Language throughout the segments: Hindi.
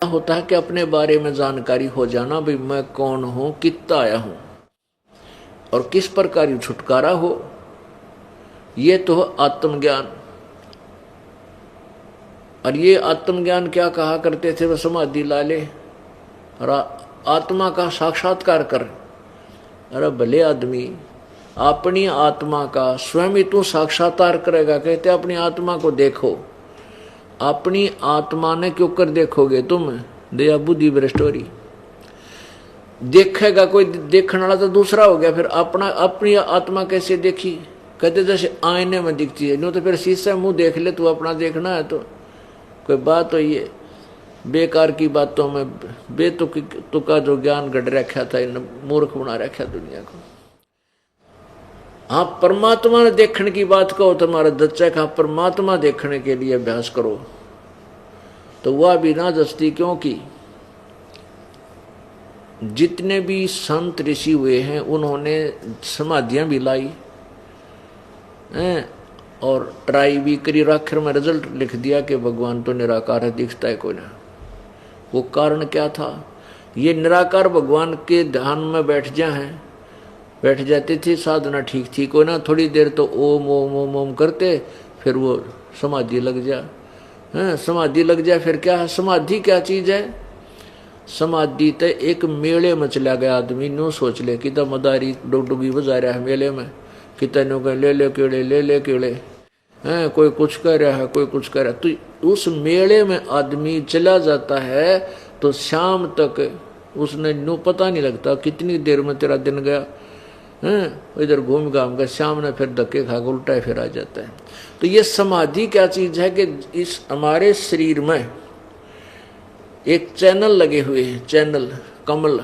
होता है कि अपने बारे में जानकारी हो जाना, भाई मैं कौन हूं, कितना आया हूं और किस प्रकार छुटकारा हो, ये तो आत्मज्ञान। और ये आत्मज्ञान क्या कहा करते थे, वह समाधि ला ले और आत्मा का साक्षात्कार कर। अरे भले आदमी, अपनी आत्मा का स्वयं ही तू साक्षात्कार करेगा। कहते अपनी आत्मा को देखो। अपनी आत्मा ने क्यों कर देखोगे तुम, दया बुद्धि भ्रष्टोरी। देखेगा कोई, देखने वाला तो दूसरा हो गया। फिर अपनी आत्मा कैसे देखी, कहते जैसे आईने में दिखती है, नो तो फिर शीशे मुंह देख ले, तू अपना देखना है तो कोई बात हो। ये बेकार की बातों में बेतुका जो ज्ञान गढ़ रखा था, इन मूर्ख बना रखा दुनिया को। हाँ, परमात्मा ने देखने की बात कहो, तुम्हारा दच्चा का परमात्मा देखने के लिए अभ्यास करो तो वह भी ना जस्ती। क्योंकि जितने भी संत ऋषि हुए हैं उन्होंने समाधियां भी लाई हैं और ट्राई भी करी, आखिर में रिजल्ट लिख दिया कि भगवान तो निराकार है, दिखता है कोई ना। वो कारण क्या था, ये निराकार भगवान के ध्यान में बैठ जाते थे, साधना ठीक थी कोई ना। थोड़ी देर तो ओम ओम ओम ओम करते, फिर वो समाधि लग जा है, समाधि लग जाए। फिर क्या है समाधि, क्या चीज है समाधि? तो एक मेले में चला गया आदमी, नो सोच ले कि मदारी डुगडुगी बजा रहा है मेले में, कितनों का ले ले केड़े हैं, कोई कुछ कह रहा है, कोई कुछ कह रहा है। तो उस मेले में आदमी चला जाता है तो शाम तक उसने नो पता नहीं लगता कितनी देर में तेरा दिन गया है। इधर घूम घाम कर शाम ने फिर धक्के खा उल्टा फिर आ जाता है। तो ये समाधि क्या चीज है कि इस हमारे शरीर में एक चैनल लगे हुए हैं, चैनल कमल।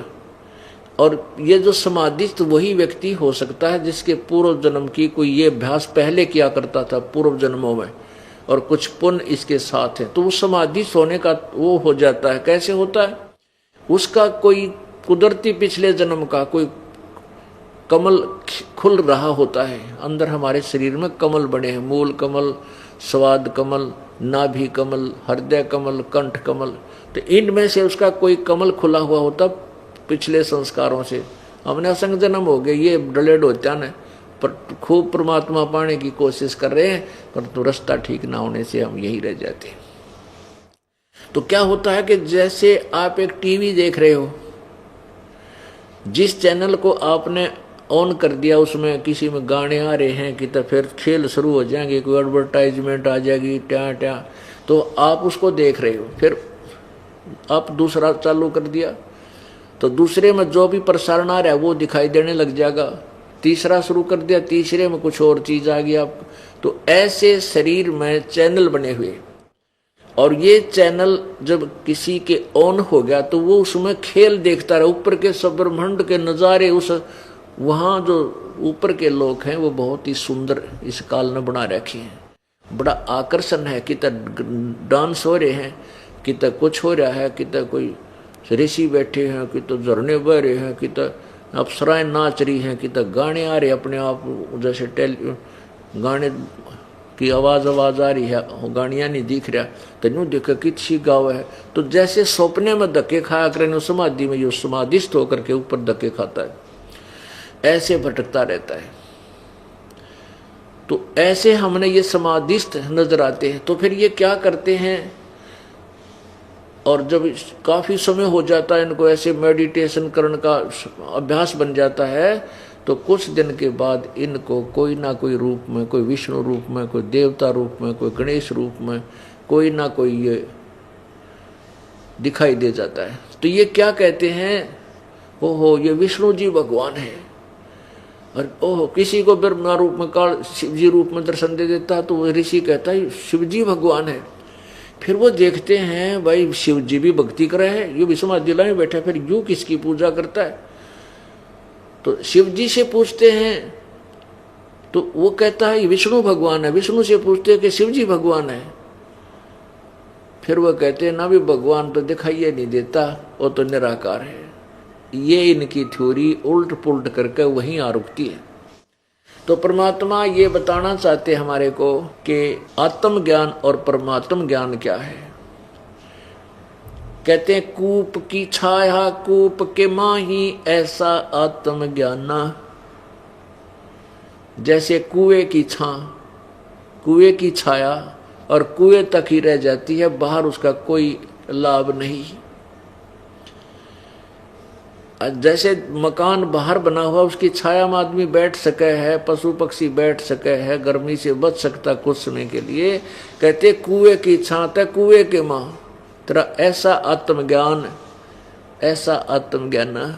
और ये जो समाधिस्थ वही व्यक्ति हो सकता है जिसके पूर्व जन्म की कोई ये अभ्यास पहले किया करता था पूर्व जन्मों में, और कुछ पुण्य इसके साथ है, तो वो समाधिस्थ होने का वो हो जाता है। कैसे होता है, उसका कोई कुदरती पिछले जन्म का कोई कमल खुल रहा होता है। अंदर हमारे शरीर में कमल बने हैं, मूल कमल, स्वाद कमल, नाभि कमल, हृदय कमल, कंठ कमल। तो इनमें से उसका कोई कमल खुला हुआ होता पिछले संस्कारों से। हमने असंग जन्म हो गए, ये डलेड होता ना, पर खूब परमात्मा पाने की कोशिश कर रहे हैं, परंतु रास्ता ठीक ना होने से हम यही रह जाते हैं। तो क्या होता है कि जैसे आप एक टीवी देख रहे हो, जिस चैनल को आपने ऑन कर दिया उसमें किसी में गाने आ रहे हैं कि तो फिर खेल शुरू हो जाएंगे, कोई एडवर्टाइजमेंट आ जाएगी ट्या, तो आप उसको देख रहे हो। फिर आप दूसरा चालू कर दिया तो दूसरे में जो भी प्रसारण आ रहा है वो दिखाई देने लग जाएगा। तीसरा शुरू कर दिया, तीसरे में कुछ और चीज आ गई आप। तो ऐसे शरीर में चैनल बने हुए, और ये चैनल जब किसी के ऑन हो गया तो वो उसमें खेल देखता रहा, ऊपर के सब ब्रह्मांड के नज़ारे। उस वहाँ जो ऊपर के लोग हैं वो बहुत ही सुंदर इस काल ने बना रखे हैं, बड़ा आकर्षण है। कि डांस हो रहे हैं, कि कुछ हो रहा है, कि कोई ऋषि बैठे हैं, कि झरने बह रहे हैं, कि अप्सराएं नाच रही हैं, कि गाने आ रहे अपने आप, जैसे गाने की आवाज़ आ रही है, गानियाँ नहीं दिख रहा, तो यूँ देखे किसी गाँव है। तो जैसे सपने में धक्के खाया करें समाधि में, ये समाधिस्थ होकर के ऊपर धक्के खाता है, ऐसे भटकता रहता है। तो ऐसे हमने ये समाधिस्थ नजर आते हैं। तो फिर ये क्या करते हैं, और जब काफ़ी समय हो जाता है इनको ऐसे मेडिटेशन करने का अभ्यास बन जाता है, तो कुछ दिन के बाद इनको कोई ना कोई रूप में, कोई विष्णु रूप में, कोई देवता रूप में, कोई गणेश रूप में, कोई ना कोई ये दिखाई दे जाता है। तो ये क्या कहते हैं, ओहो ये विष्णु जी भगवान है। और ओहो किसी को ब्रह्मा रूप में, काल शिव जी रूप में दर्शन दे देता है, तो वो ऋषि कहता है शिव जी भगवान है। फिर वो देखते हैं भाई शिव जी भी भक्ति कर रहे हैं, ये भी समाधि में बैठा, फिर यूं किसकी पूजा करता है? तो शिव जी से पूछते हैं तो वो कहता है विष्णु भगवान है। विष्णु से पूछते हैं कि शिव जी भगवान है। फिर वो कहते हैं ना भी भगवान तो दिखाई नहीं देता, वो तो निराकार है। ये इनकी थ्योरी उल्ट पुल्ट करके वहीं आ रुकती है। तो परमात्मा ये बताना चाहते हमारे को कि आत्म ज्ञान और परमात्म ज्ञान क्या है। कहते हैं कूप की छाया कूप के माही ऐसा आत्मज्ञाना। जैसे कुएं की छां, कुएं की छाया और कुएं तक ही रह जाती है, बाहर उसका कोई लाभ नहीं। जैसे मकान बाहर बना हुआ, उसकी छाया में आदमी बैठ सके है, पशु पक्षी बैठ सके है, गर्मी से बच सकता कुछ समय के लिए। कहते कुएं की छां तक कुएं के मां तेरा ऐसा आत्मज्ञान, ऐसा आत्मज्ञान।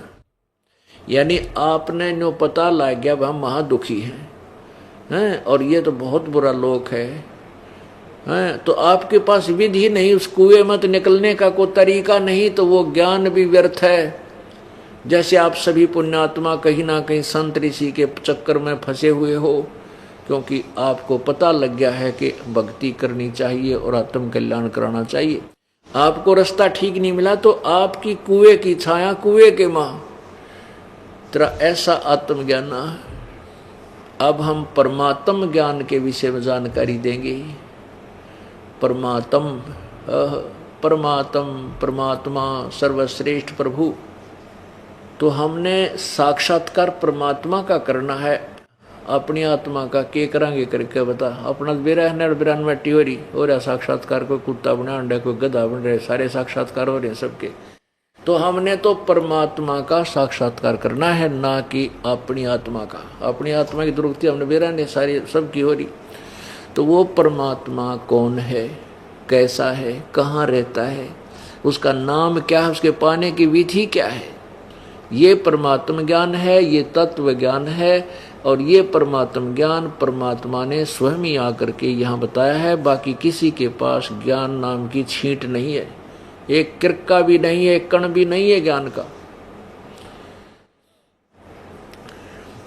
यानी आपने जो पता लग गया हम महादुखी हैं, और ये तो बहुत बुरा लोक है, तो आपके पास विधि नहीं, उस कुएं मत निकलने का कोई तरीका नहीं, तो वो ज्ञान भी व्यर्थ है। जैसे आप सभी पुण्यात्मा कहीं ना कहीं संत ऋषि के चक्कर में फंसे हुए हो, क्योंकि आपको पता लग गया है कि भक्ति करनी चाहिए और आत्म कल्याण कराना चाहिए। आपको रास्ता ठीक नहीं मिला तो आपकी कुएं की छाया कुएं के मां तेरा ऐसा आत्मज्ञान। अब हम परमात्म ज्ञान के विषय में जानकारी देंगे। परमात्मा सर्वश्रेष्ठ प्रभु। तो हमने साक्षात्कार परमात्मा का करना है, अपनी आत्मा का के करांगे करके बता। अपना बिरान में टियोरी हो रहा साक्षात्कार, कोई कुत्ता बना अंडा, कोई गधा बन रहे, सारे साक्षात्कार हो रहे हैं सबके। तो हमने तो परमात्मा का साक्षात्कार करना है, ना कि अपनी आत्मा का। अपनी आत्मा की दुरुक्ति हमने बिरान सारी सबकी हो रही। तो वो परमात्मा कौन है, कैसा है, कहाँ रहता है, उसका नाम क्या है, उसके पाने की विधि क्या है, ये परमात्म ज्ञान है, ये तत्व ज्ञान है। और ये परमात्म ज्ञान परमात्मा ने स्वयं ही आकर के यहाँ बताया है। बाकी किसी के पास ज्ञान नाम की छींट नहीं है, एक किरका भी नहीं है, एक कण भी नहीं है ज्ञान का।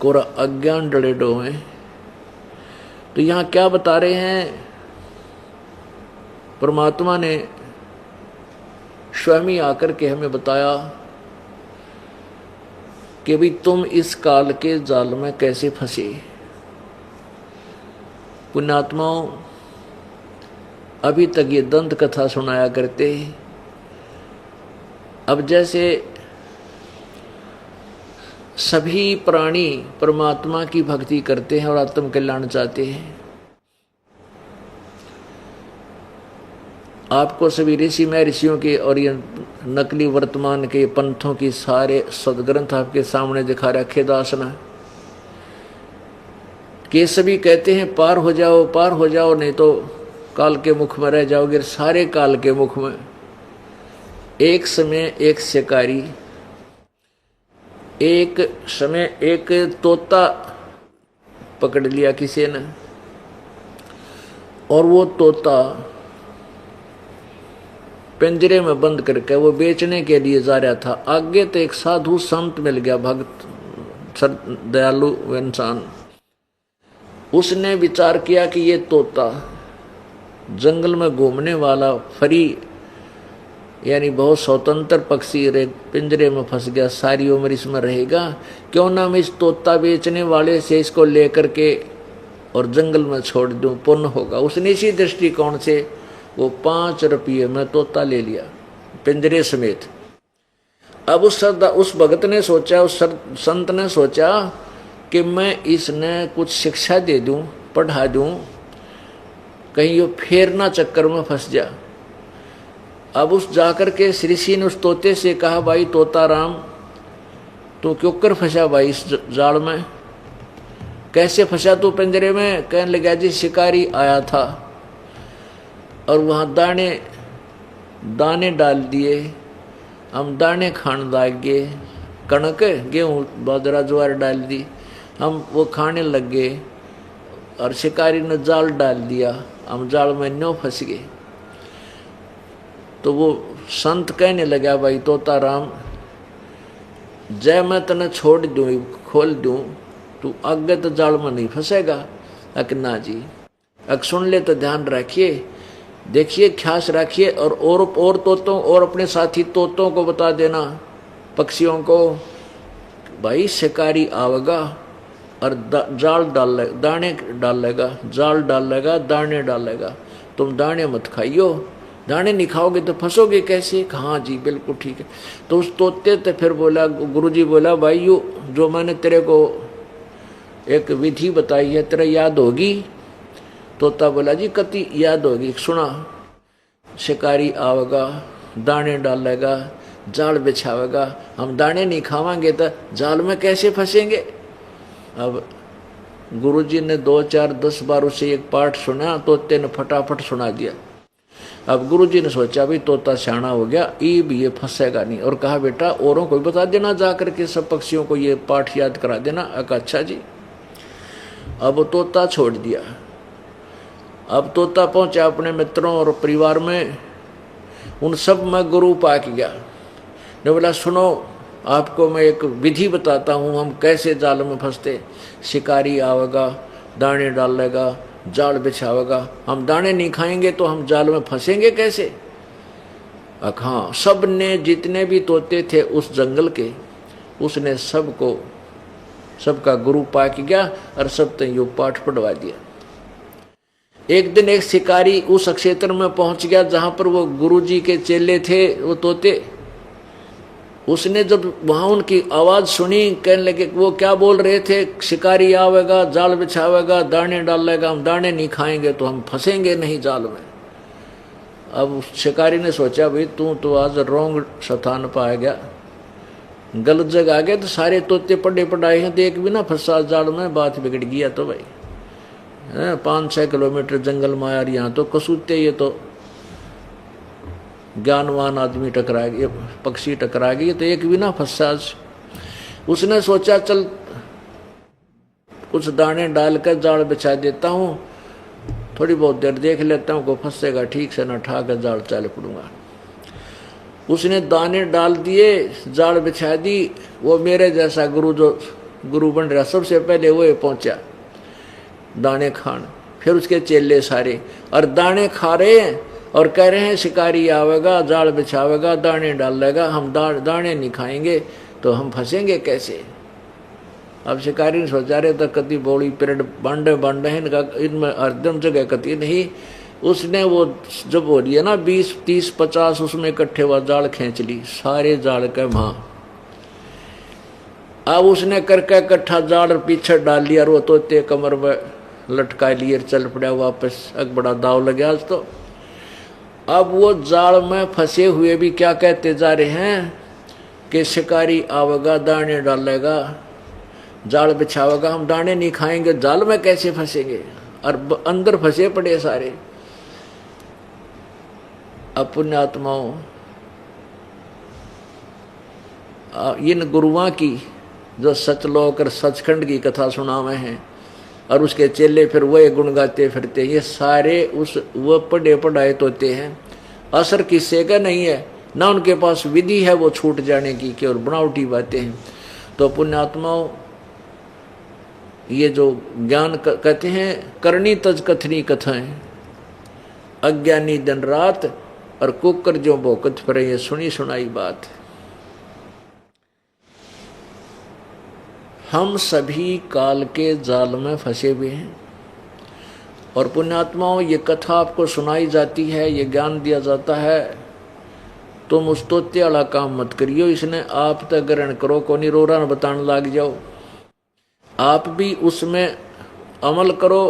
कोरा अज्ञान डले डो है। तो यहाँ क्या बता रहे हैं, परमात्मा ने स्वयं ही आकर के हमें बताया कि भाई तुम इस काल के जाल में कैसे फंसे। पुण्यात्माओं, अभी तक ये दंत कथा सुनाया करते। अब जैसे सभी प्राणी परमात्मा की भक्ति करते हैं और आत्म कल्याण चाहते हैं। आपको सभी ऋषि में ऋषियों के और ये नकली वर्तमान के पंथों की सारे सदग्रंथ आपके सामने दिखा रखे दास ने, कि सभी कहते हैं पार हो जाओ, पार हो जाओ, नहीं तो काल के मुख में रह जाओगे। सारे काल के मुख में एक समय एक शिकारी, एक समय एक तोता पकड़ लिया किसी ने, और वो तोता पिंजरे में बंद करके वो बेचने के लिए जा रहा था। आगे तो एक साधु संत मिल गया, भक्त दयालु इंसान। उसने विचार किया कि ये तोता जंगल में घूमने वाला फ्री यानी बहुत स्वतंत्र पक्षी पिंजरे में फंस गया, सारी उम्र इसमें रहेगा, क्यों ना मैं इस तोता बेचने वाले से इसको लेकर के और जंगल में छोड़ दूं, पुण्य होगा। उसने इसी दृष्टिकोण से वो 5 रुपये में तोता ले लिया पिंजरे समेत। अब उस भगत ने सोचा, उस संत ने सोचा कि मैं इसने कुछ शिक्षा दे दूं, पढ़ा दूं, कहीं ये फेरना चक्कर में फंस जा। अब उस जाकर के ऋषि ने उस तोते से कहा, भाई तोता राम, तू क्यों कर फंसा भाई इस जाल में, कैसे फंसा तू पिंजरे में? कहने लगा, जी शिकारी आया था और वहाँ दाने डाल दिए, हम दाने खाने लग गए, कणक गेहूँ बाजरा ज्वार डाल दी, हम वो खाने लग गए, और शिकारी ने जाल डाल दिया, हम जाल में न्यों फंस गए। तो वो संत कहने लगा, भाई तोता राम, जय मैं तने छोड़ दूँ, खोल दूँ, तू आगे तो जाल में नहीं फंसेगा। अक ना जी, अक सुन ले तो ध्यान रखिए, देखिए, ख्यास रखिए, और तोतों और अपने साथी तोतों को बता देना, पक्षियों को, भाई शिकारी आवेगा और जाल दाने डालेगा, जाल डालेगा, दाने डालेगा, तुम दाने मत खाइयो, दाने नहीं खाओगे तो फंसोगे कैसे? हाँ जी बिल्कुल ठीक है। तो उस तोते तो फिर बोला, गुरुजी बोला, भाई यो जो मैंने तेरे को एक विधि बताई है तेरा याद होगी? तोता बोला, जी कति याद होगी, सुना। शिकारी आवेगा, दाने डालेगा, जाल बिछावेगा, हम दाने नहीं खावांगे तो जाल में कैसे फंसेंगे? अब गुरुजी ने 2 4 10 बार उसे एक पाठ सुना, तोते ने फटाफट सुना दिया। अब गुरुजी ने सोचा भी तोता सियाना हो गया, ये फंसेगा नहीं, और कहा बेटा औरों को भी बता देना, जाकर के सब पक्षियों को ये पाठ याद करा देना। अच्छा जी। अब तोता छोड़ दिया। अब तोता पहुंचा अपने मित्रों और परिवार में, उन सब में गुरु पाक गया। ने बोला, सुनो आपको मैं एक विधि बताता हूँ, हम कैसे जाल में फंसते। शिकारी आवेगा, दाने डालेगा, जाल बिछावेगा, हम दाने नहीं खाएंगे तो हम जाल में फंसेंगे कैसे? हाँ, सब ने, जितने भी तोते थे उस जंगल के, उसने सबको, सबका गुरु पाक गया और सब तक यो पाठ पढ़वा दिया। एक दिन एक शिकारी उस क्षेत्र में पहुंच गया जहां पर वो गुरुजी के चेले थे, वो तोते। उसने जब वहां उनकी आवाज सुनी, कहने लगे, वो क्या बोल रहे थे, शिकारी आवेगा, जाल बिछावेगा, दाने डालेगा, हम दाने नहीं खाएंगे तो हम फंसेंगे नहीं जाल में। अब शिकारी ने सोचा, भाई तू तो आज रोंग स्थान पर आ गया, गलत जगह आ गया, तो सारे तोते पढ़े पढ़ाए हैं, देख भी ना फंसा जाल में, बात बिगड़ गया। तो भाई 5-6 किलोमीटर जंगल में आया, यहाँ तो कसूते, ये तो ज्ञानवान आदमी टकरा गए, पक्षी टकरा गए, तो एक भी ना फंसा। उसने सोचा चल कुछ दाने डालकर जाल बिछा देता हूँ, थोड़ी बहुत देर देख लेता हूँ, को फंसेगा ठीक से, न ठाकर जाल चाल पड़ूंगा। उसने दाने डाल दिए, जाल बिछा दी। वो मेरे जैसा गुरु जो गुरु बन रहा, सबसे पहले वो पहुंचा दाने खान, फिर उसके चेले सारे, और दाने खा रहे हैं और कह रहे हैं शिकारी आवेगा, जाल बिछावेगा, दाने डालेगा, हम दाने नहीं खाएंगे तो हम फंसेंगे कैसे? अब शिकारी ने सोचा, रहे तो कति बोली पेड़ बांडे बांडे हैं, इनमें हरदम जगह कति नहीं। उसने वो जब हो रही है ना 20 30 50 उसमें इकट्ठे हुआ जाल खींच ली, सारे जाल के वहां। अब उसने करके इकट्ठा जाल पीछे डाल लिया, और वो तोते कमर में लटका लिए, चल पड़ा वापस। एक बड़ा दाव लग गया आज तो। अब वो जाल में फंसे हुए भी क्या कहते जा रहे हैं कि शिकारी आवेगा, दाने डालेगा, जाल बिछावेगा, हम दाने नहीं खाएंगे, जाल में कैसे फंसेंगे? और अंदर फंसे पड़े सारे। अब पुण्यात्माओं, इन गुरुओं की जो सचलोक और सचखंड की कथा सुनावे हैं, और उसके चेले फिर वही गुण गाते फिरते, ये सारे उस वो पढ़े पढ़ाए तोते हैं। असर किससे का नहीं है, ना उनके पास विधि है वो छूट जाने की, केवल बनावटी बातें हैं। तो पुण्यात्माओं, ये जो ज्ञान कहते हैं, करनी तज कथनी कथाएं, अज्ञानी दिन रात और कुकर जो भोकत फिरे, ये सुनी सुनाई बात। हम सभी काल के जाल में फंसे हुए हैं। और पुण्यात्माओं, ये कथा आपको सुनाई जाती है, ये ज्ञान दिया जाता है, तुम उस तोते वाला काम मत करियो, इसने आप तक ग्रहण करो, को नहीं रो रहा बताने लग जाओ। आप भी उसमें अमल करो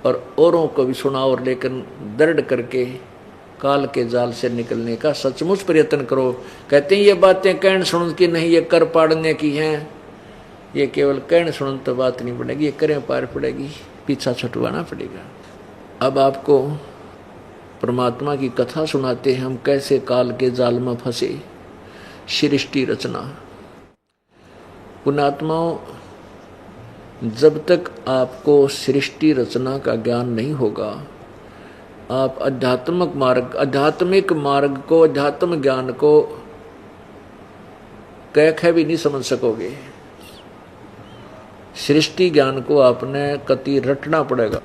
और औरों को भी सुनाओ, और लेकिन दृढ़ करके काल के जाल से निकलने का सचमुच प्रयत्न करो। कहते हैं ये बातें कहने सुन की नहीं, ये कर पाड़ने की हैं। ये केवल कहने सुन तो बात नहीं पड़ेगी, ये करें पार पड़ेगी, पीछा छुटवाना पड़ेगा। अब आपको परमात्मा की कथा सुनाते हैं, हम कैसे काल के जाल में फंसे। सृष्टि रचना। पुण्यात्माओं, जब तक आपको सृष्टि रचना का ज्ञान नहीं होगा, आप आध्यात्मिक मार्ग को, अध्यात्म ज्ञान को कह भी नहीं समझ सकोगे। सृष्टि ज्ञान को आपने कति रटना पड़ेगा।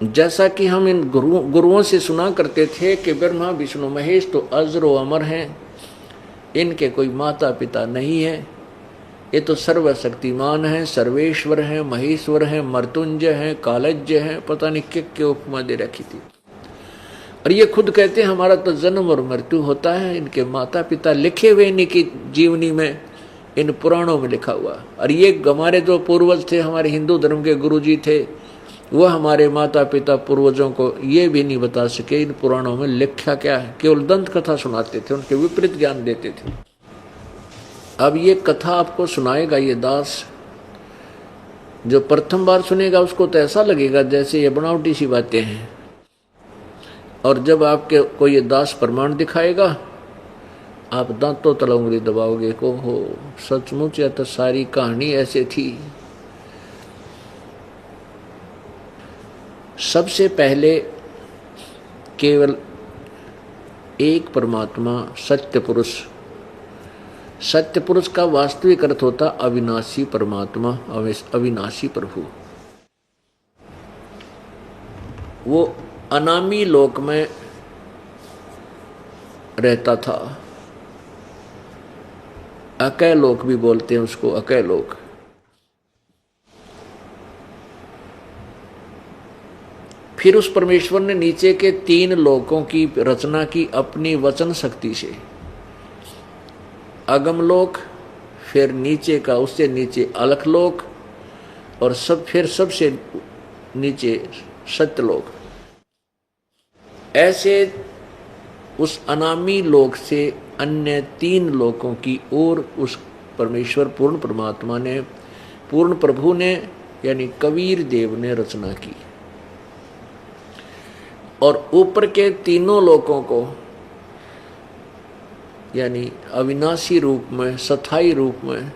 जैसा कि हम इन गुरुओं से सुना करते थे कि ब्रह्मा विष्णु महेश तो अजरो अमर हैं, इनके कोई माता पिता नहीं है, ये तो सर्वशक्तिमान हैं, सर्वेश्वर हैं, महेश्वर हैं, मर्तुंजय हैं, कालज्य हैं, पता नहीं क्या उपमा दे रखी थी। और ये खुद कहते हैं हमारा तो जन्म और मृत्यु होता है, इनके माता पिता लिखे हुए इन्हीं की जीवनी में, इन पुराणों में लिखा हुआ। और ये हमारे जो पूर्वज थे, हमारे हिंदू धर्म के गुरुजी थे, वह हमारे माता पिता पूर्वजों को ये भी नहीं बता सके इन पुराणों में लिखा क्या है, केवल दंत कथा सुनाते थे, उनके विपरीत ज्ञान देते थे। अब ये कथा आपको सुनाएगा ये दास, जो प्रथम बार सुनेगा उसको तो ऐसा लगेगा जैसे ये बनावटी सी बातें हैं, और जब आपके को ये दास प्रमाण दिखाएगा आप दांतों तले उंगली दबाओगे को हो सचमुच या तो सारी कहानी ऐसे थी। सबसे पहले केवल एक परमात्मा सत्य पुरुष, सत्य पुरुष का वास्तविक अर्थ होता अविनाशी परमात्मा, अविनाशी प्रभु। वो अनामी लोक में रहता था, अकय लोक भी बोलते हैं उसको, अकय लोक। फिर उस परमेश्वर ने नीचे के 3 लोकों की रचना की अपनी वचन शक्ति से। अगम लोक, फिर नीचे का उससे नीचे अलख लोक, और फिर सबसे नीचे सत्यलोक। ऐसे उस अनामी लोक से अन्य 3 लोकों की ओर उस परमेश्वर पूर्ण परमात्मा ने, पूर्ण प्रभु ने यानी कबीर देव ने रचना की। और ऊपर के 3 लोकों को यानी अविनाशी रूप में, सथाई रूप में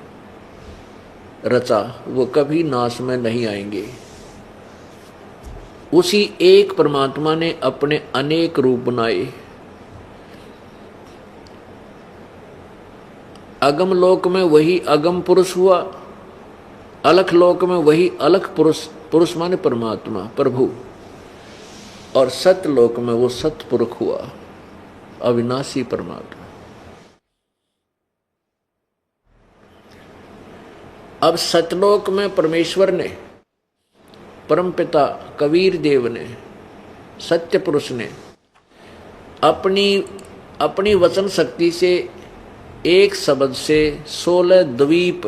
रचा, वो कभी नाश में नहीं आएंगे। उसी एक परमात्मा ने अपने अनेक रूप बनाए। अगम लोक में वही अगम पुरुष हुआ, अलख लोक में वही अलख पुरुष, पुरुष माने परमात्मा प्रभु, और सत्य लोक में वो सतपुरुष हुआ अविनाशी परमात्मा। अब सतलोक में परमेश्वर ने, परमपिता कबीर देव ने, सत्य पुरुष ने अपनी वचन शक्ति से एक शब्द से 16 द्वीप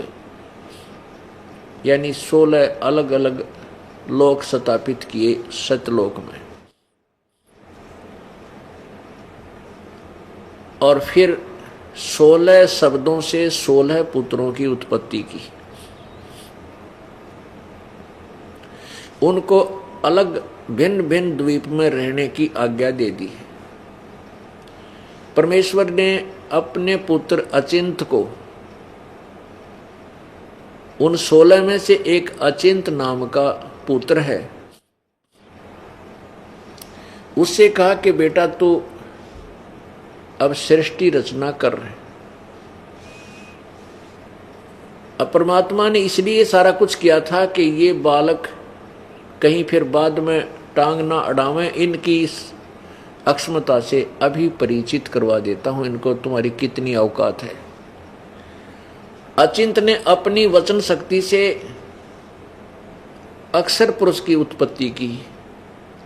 यानी 16 अलग अलग लोक स्थापित किए सतलोक में। और फिर 16 शब्दों से 16 पुत्रों की उत्पत्ति की। उनको अलग भिन्न भिन्न द्वीप में रहने की आज्ञा दे दी। परमेश्वर ने अपने पुत्र अचिंत को, उन 16 में से एक अचिंत नाम का पुत्र है, उससे कहा कि बेटा तू अब सृष्टि रचना कर रहे। अब परमात्मा ने इसलिए सारा कुछ किया था कि ये बालक कहीं फिर बाद में टांग ना अड़ावें, इनकी इस अक्षमता से अभी परिचित करवा देता हूं इनको, तुम्हारी कितनी औकात है। अचिंत ने अपनी वचन शक्ति से अक्षर पुरुष की उत्पत्ति की,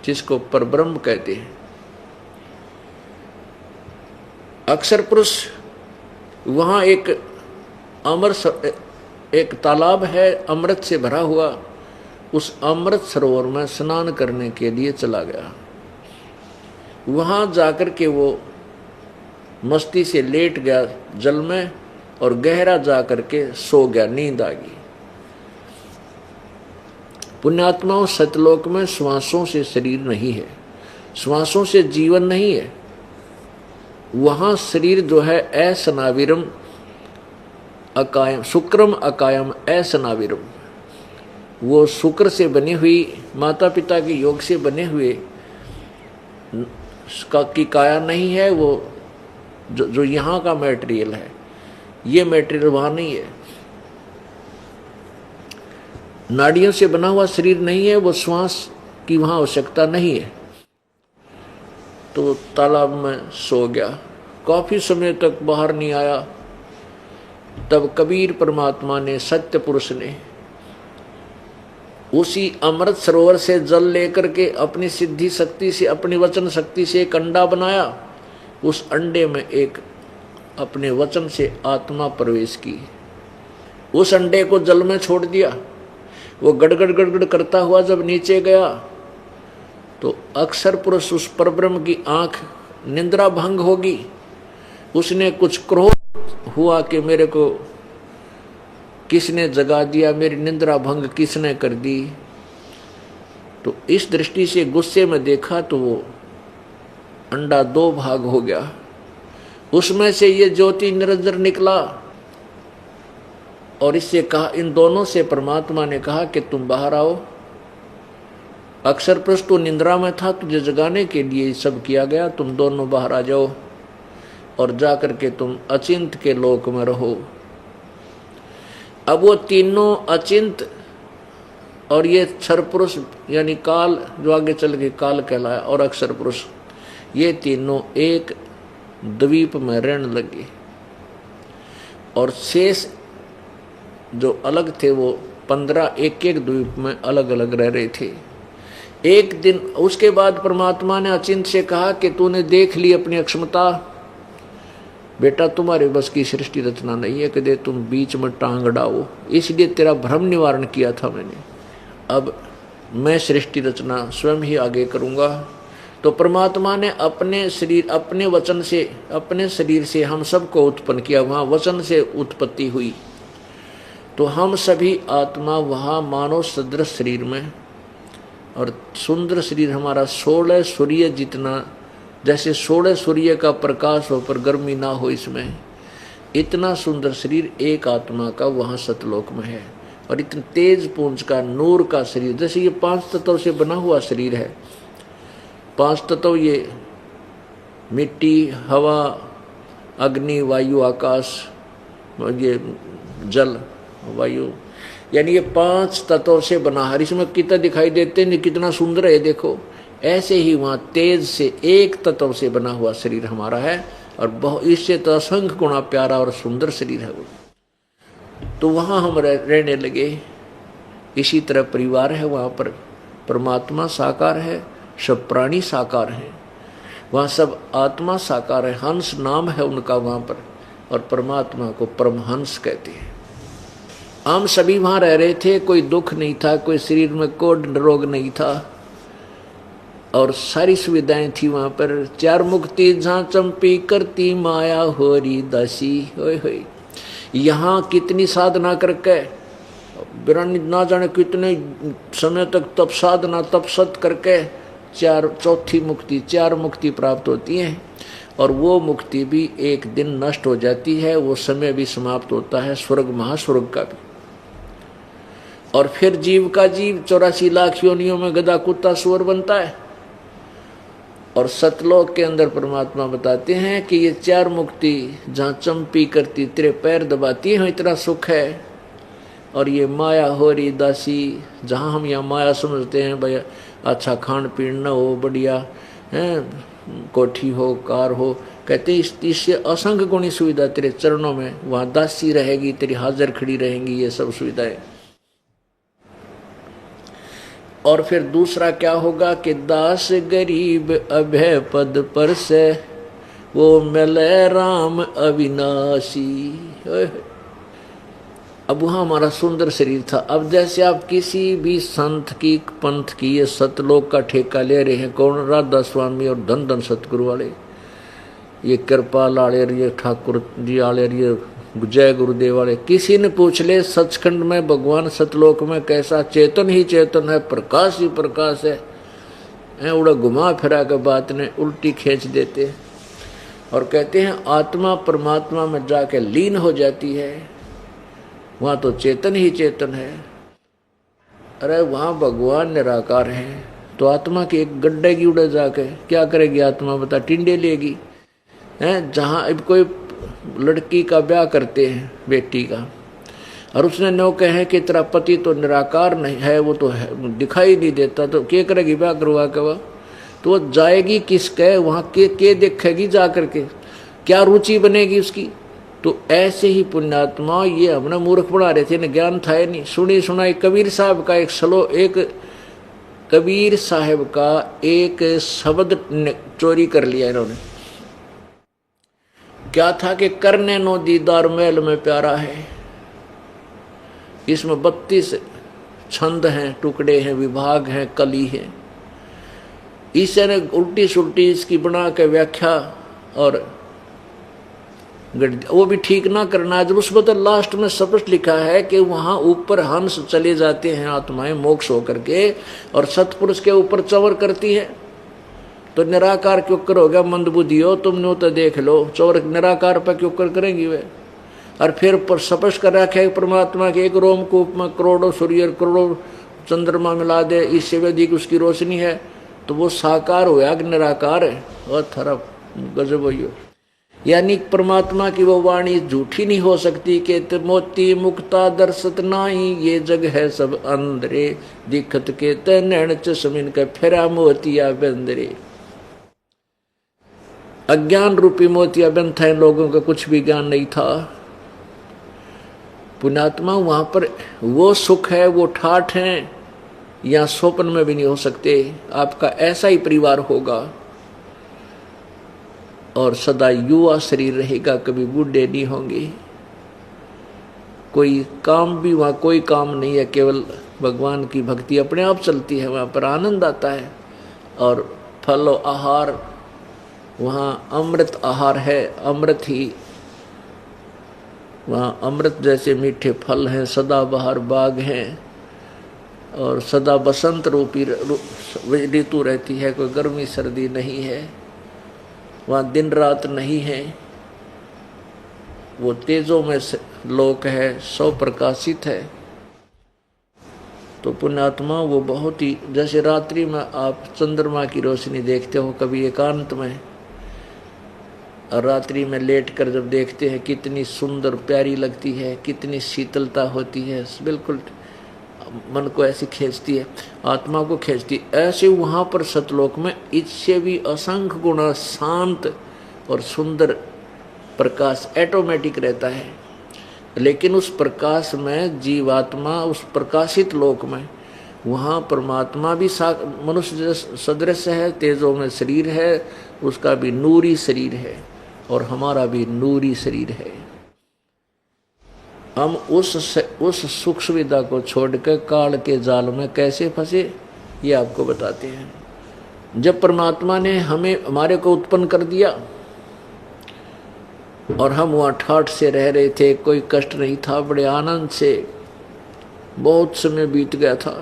जिसको परब्रह्म कहते हैं। अक्षर पुरुष, वहां एक तालाब है अमृत से भरा हुआ, उस अमृत सरोवर में स्नान करने के लिए चला गया। वहां जाकर के वो मस्ती से लेट गया जल में, और गहरा जाकर के सो गया, नींद आ गई। पुण्यात्माओं, सतलोक में श्वासों से शरीर नहीं है, श्वासों से जीवन नहीं है। वहां शरीर जो है असनाविरम अकायम, शुक्रम अकायम असनाविरम, वो शुक्र से बनी हुई, माता पिता के योग से बने हुए की काया नहीं है। वो जो यहाँ का मटेरियल है, ये मटेरियल वहाँ नहीं है। नाड़ियों से बना हुआ शरीर नहीं है, वो श्वास की वहाँ आवश्यकता नहीं है। तो तालाब में सो गया, काफी समय तक बाहर नहीं आया। तब कबीर परमात्मा ने, सत्य पुरुष ने उसी अमृत सरोवर से जल लेकर के अपनी सिद्धि शक्ति से, अपनी वचन शक्ति से एक अंडा बनाया। उस अंडे में एक अपने वचन से आत्मा प्रवेश की। उस अंडे को जल में छोड़ दिया। वो गड़गड़ गड़गड़ करता हुआ जब नीचे गया तो अक्षर पुरुष उस परब्रह्म की आंख निंद्रा भंग होगी। उसने कुछ क्रोध हुआ कि मेरे को किसने जगा दिया, मेरी निंद्रा भंग किसने कर दी। तो इस दृष्टि से गुस्से में देखा तो वो अंडा दो भाग हो गया। उसमें से ये ज्योति निरंजन निकला और इससे कहा, इन दोनों से परमात्मा ने कहा कि तुम बाहर आओ। अक्षर पुरुष तो निंद्रा में था, तुझे जगाने के लिए सब किया गया, तुम दोनों बाहर आ जाओ और जाकर के तुम अचिंत के लोक में रहो। अब वो तीनों अचिंत और ये क्षर पुरुष यानी काल, जो आगे चल के काल कहलाया, और अक्षर पुरुष, ये तीनों एक द्वीप में रहने लगे। और शेष जो अलग थे वो 15 एक एक द्वीप में अलग अलग रह रहे थे। एक दिन उसके बाद परमात्मा ने अचिंत से कहा कि तूने देख ली अपनी अक्षमता, बेटा तुम्हारे बस की सृष्टि रचना नहीं है कि दे तुम बीच में टांग अड़ाओ, इसलिए तेरा भ्रम निवारण किया था मैंने। अब मैं सृष्टि रचना स्वयं ही आगे करूँगा। तो परमात्मा ने अपने शरीर, अपने वचन से, अपने शरीर से हम सबको उत्पन्न किया। वहाँ वचन से उत्पत्ति हुई। तो हम सभी आत्मा वहाँ मानव सदृश शरीर में, और सुंदर शरीर हमारा 16 सूर्य जितना, जैसे 16 सूर्य का प्रकाश हो पर गर्मी ना हो इसमें, इतना सुंदर शरीर एक आत्मा का वहाँ सतलोक में है। और इतने तेज पुंज का नूर का शरीर, जैसे ये 5 तत्वों से बना हुआ शरीर है। 5 तत्व ये मिट्टी, हवा, अग्नि, वायु, आकाश, ये जल, वायु, यानी ये 5 तत्वों से बना है। इसमें कितना दिखाई देते हैं, कितना सुंदर है देखो। ऐसे ही वहाँ तेज से एक तत्व से बना हुआ शरीर हमारा है, और बहुत इससे तो असंख्य गुणा प्यारा और सुंदर शरीर है वो। तो वहाँ हम रहने लगे। इसी तरह परिवार है, वहाँ पर परमात्मा साकार है, सब प्राणी साकार हैं, वहाँ सब आत्मा साकार है। हंस नाम है उनका वहाँ पर, और परमात्मा को परमहंस कहते हैं। हम सभी वहाँ रह रहे थे, कोई दुख नहीं था, कोई शरीर में कोई रोग नहीं था, और सारी सुविधाएं थी वहाँ पर। 4 मुक्ति जहाँ चंपी करती माया होरी दासी। होय होय, यहाँ कितनी साधना करके बिरानी ना जाने कितने समय तक तप साधना तपसत करके चौथी मुक्ति, 4 मुक्ति प्राप्त होती हैं। और वो मुक्ति भी एक दिन नष्ट हो जाती है, वो समय भी समाप्त होता है, स्वर्ग महास्वर्ग का भी। और फिर जीव का जीव 84 लाख योनियों में गधा कुत्ता सुअर बनता है। और सतलोक के अंदर परमात्मा बताते हैं कि ये 4 मुक्ति जहाँ चंपी करती, तेरे पैर दबाती है, इतना सुख है। और ये माया हो रही दासी, जहाँ हम यहाँ माया समझते हैं भाई, अच्छा खान पीन न हो, बढ़िया है, कोठी हो, कार हो, कहते इससे असंख्य गुणी सुविधा तेरे चरणों में, वहाँ दासी रहेगी, तेरी हाजिर खड़ी रहेंगी, ये सब सुविधाएं। और फिर दूसरा क्या होगा कि दास गरीब अभय पद पर से, वो मिले राम अविनाशी। अब वहाँ हमारा सुंदर शरीर था। अब जैसे आप किसी भी संत की, पंथ की, ये सतलोक का ठेका ले रहे हैं, कौन? राधा स्वामी और धन धन सतगुरु वाले, ये कृपाल वाले, ये ठाकुर जी वाले, ये जय गुरुदेव वाले। किसी ने पूछ ले सचखंड में भगवान सतलोक में कैसा? चेतन ही चेतन है, प्रकाश ही प्रकाश है। उड़ा घुमा फिरा के बात ने उल्टी खींच देते और कहते हैं आत्मा परमात्मा में जाके लीन हो जाती है, वहाँ तो चेतन ही चेतन है। अरे वहाँ भगवान निराकार है, तो आत्मा की एक गड्ढे की उड़े जाके क्या करेगी आत्मा? बता, टिंडे लेगी हैं। जहाँ अब कोई लड़की का ब्याह करते हैं, बेटी का, और उसने नो कहे कि तेरा पति तो निराकार नहीं है, वो तो है, दिखाई नहीं देता, तो क्या करेगी ब्याह करवा के? वह तो वो जाएगी किसके वहाँ के देखेगी जा करके? क्या रुचि बनेगी उसकी? तो ऐसे ही पुण्यात्मा ये हमने मूर्ख बना रहे थे, न ज्ञान था ही नहीं। सुनी सुनाई कबीर साहब का कबीर साहब का एक शब्द चोरी कर लिया इन्होंने। क्या था कि करने नो दीदार महल में प्यारा है। इसमें 32 छंद हैं, टुकड़े हैं, विभाग हैं, कली है। ईसा ने उल्टी सुल्टी इसकी बना के व्याख्या और वो भी ठीक ना करना। जब उसमें तो लास्ट में स्पष्ट लिखा है कि वहां ऊपर हंस चले जाते हैं आत्माएं मोक्ष होकर के, और सतपुरुष के ऊपर चवर करती है। तो निराकार क्यों करोगे मंदबुद्धि हो, तुमने तो देख लो चवर निराकार पर क्यों करेंगी वे। और फिर स्पष्ट कर रखा है परमात्मा के एक रोमकूप में करोड़ों सूर्य करोड़ों चंद्रमा मिला दे, इससे भी अधिक उसकी रोशनी है, तो वो साकार होया कि निराकार है। और थरप गजब हो। यानी परमात्मा की वो वाणी झूठी नहीं हो सकती कि मोती मुक्ता दर्शत नाही, ये जग है सब अंधरे, दिखत के तैन चश्मिन के फेरा मोतिया बंदरे। अज्ञान रूपी मोतिया बंद था, इन लोगों का कुछ भी ज्ञान नहीं था। पुण्यात्मा वहां पर वो सुख है, वो ठाठ है, या स्वप्न में भी नहीं हो सकते। आपका ऐसा ही परिवार होगा और सदा युवा शरीर रहेगा, कभी बूढ़े नहीं होंगे। कोई काम भी वहाँ कोई काम नहीं है, केवल भगवान की भक्ति अपने आप चलती है, वहाँ पर आनंद आता है। और फल आहार वहाँ अमृत आहार है, अमृत ही वहाँ अमृत जैसे मीठे फल हैं, सदा बहार बाग हैं, और सदा बसंत रूपी ऋतु रहती है, कोई गर्मी सर्दी नहीं है। वहाँ दिन रात नहीं है, वो तेजों में लोक है, सौ प्रकाशित है। तो पुण्यात्मा वो बहुत ही, जैसे रात्रि में आप चंद्रमा की रोशनी देखते हो कभी एकांत में, और रात्रि में लेट कर जब देखते हैं कितनी सुंदर प्यारी लगती है, कितनी शीतलता होती है, बिल्कुल मन को ऐसी खींचती है, आत्मा को खींचती है। ऐसे वहाँ पर सतलोक में इससे भी असंख्य गुना शांत और सुंदर प्रकाश ऑटोमेटिक रहता है। लेकिन उस प्रकाश में जीवात्मा, उस प्रकाशित लोक में, वहाँ परमात्मा भी मनुष्य सदृश है, तेजों में शरीर है, उसका भी नूरी शरीर है, और हमारा भी नूरी शरीर है। हम उस सुख सुविधा को छोड़कर काल के जाल में कैसे फंसे, ये आपको बताते हैं। जब परमात्मा ने हमारे को उत्पन्न कर दिया और हम वहाँ ठाठ से रह रहे थे, कोई कष्ट नहीं था, बड़े आनंद से बहुत समय बीत गया था।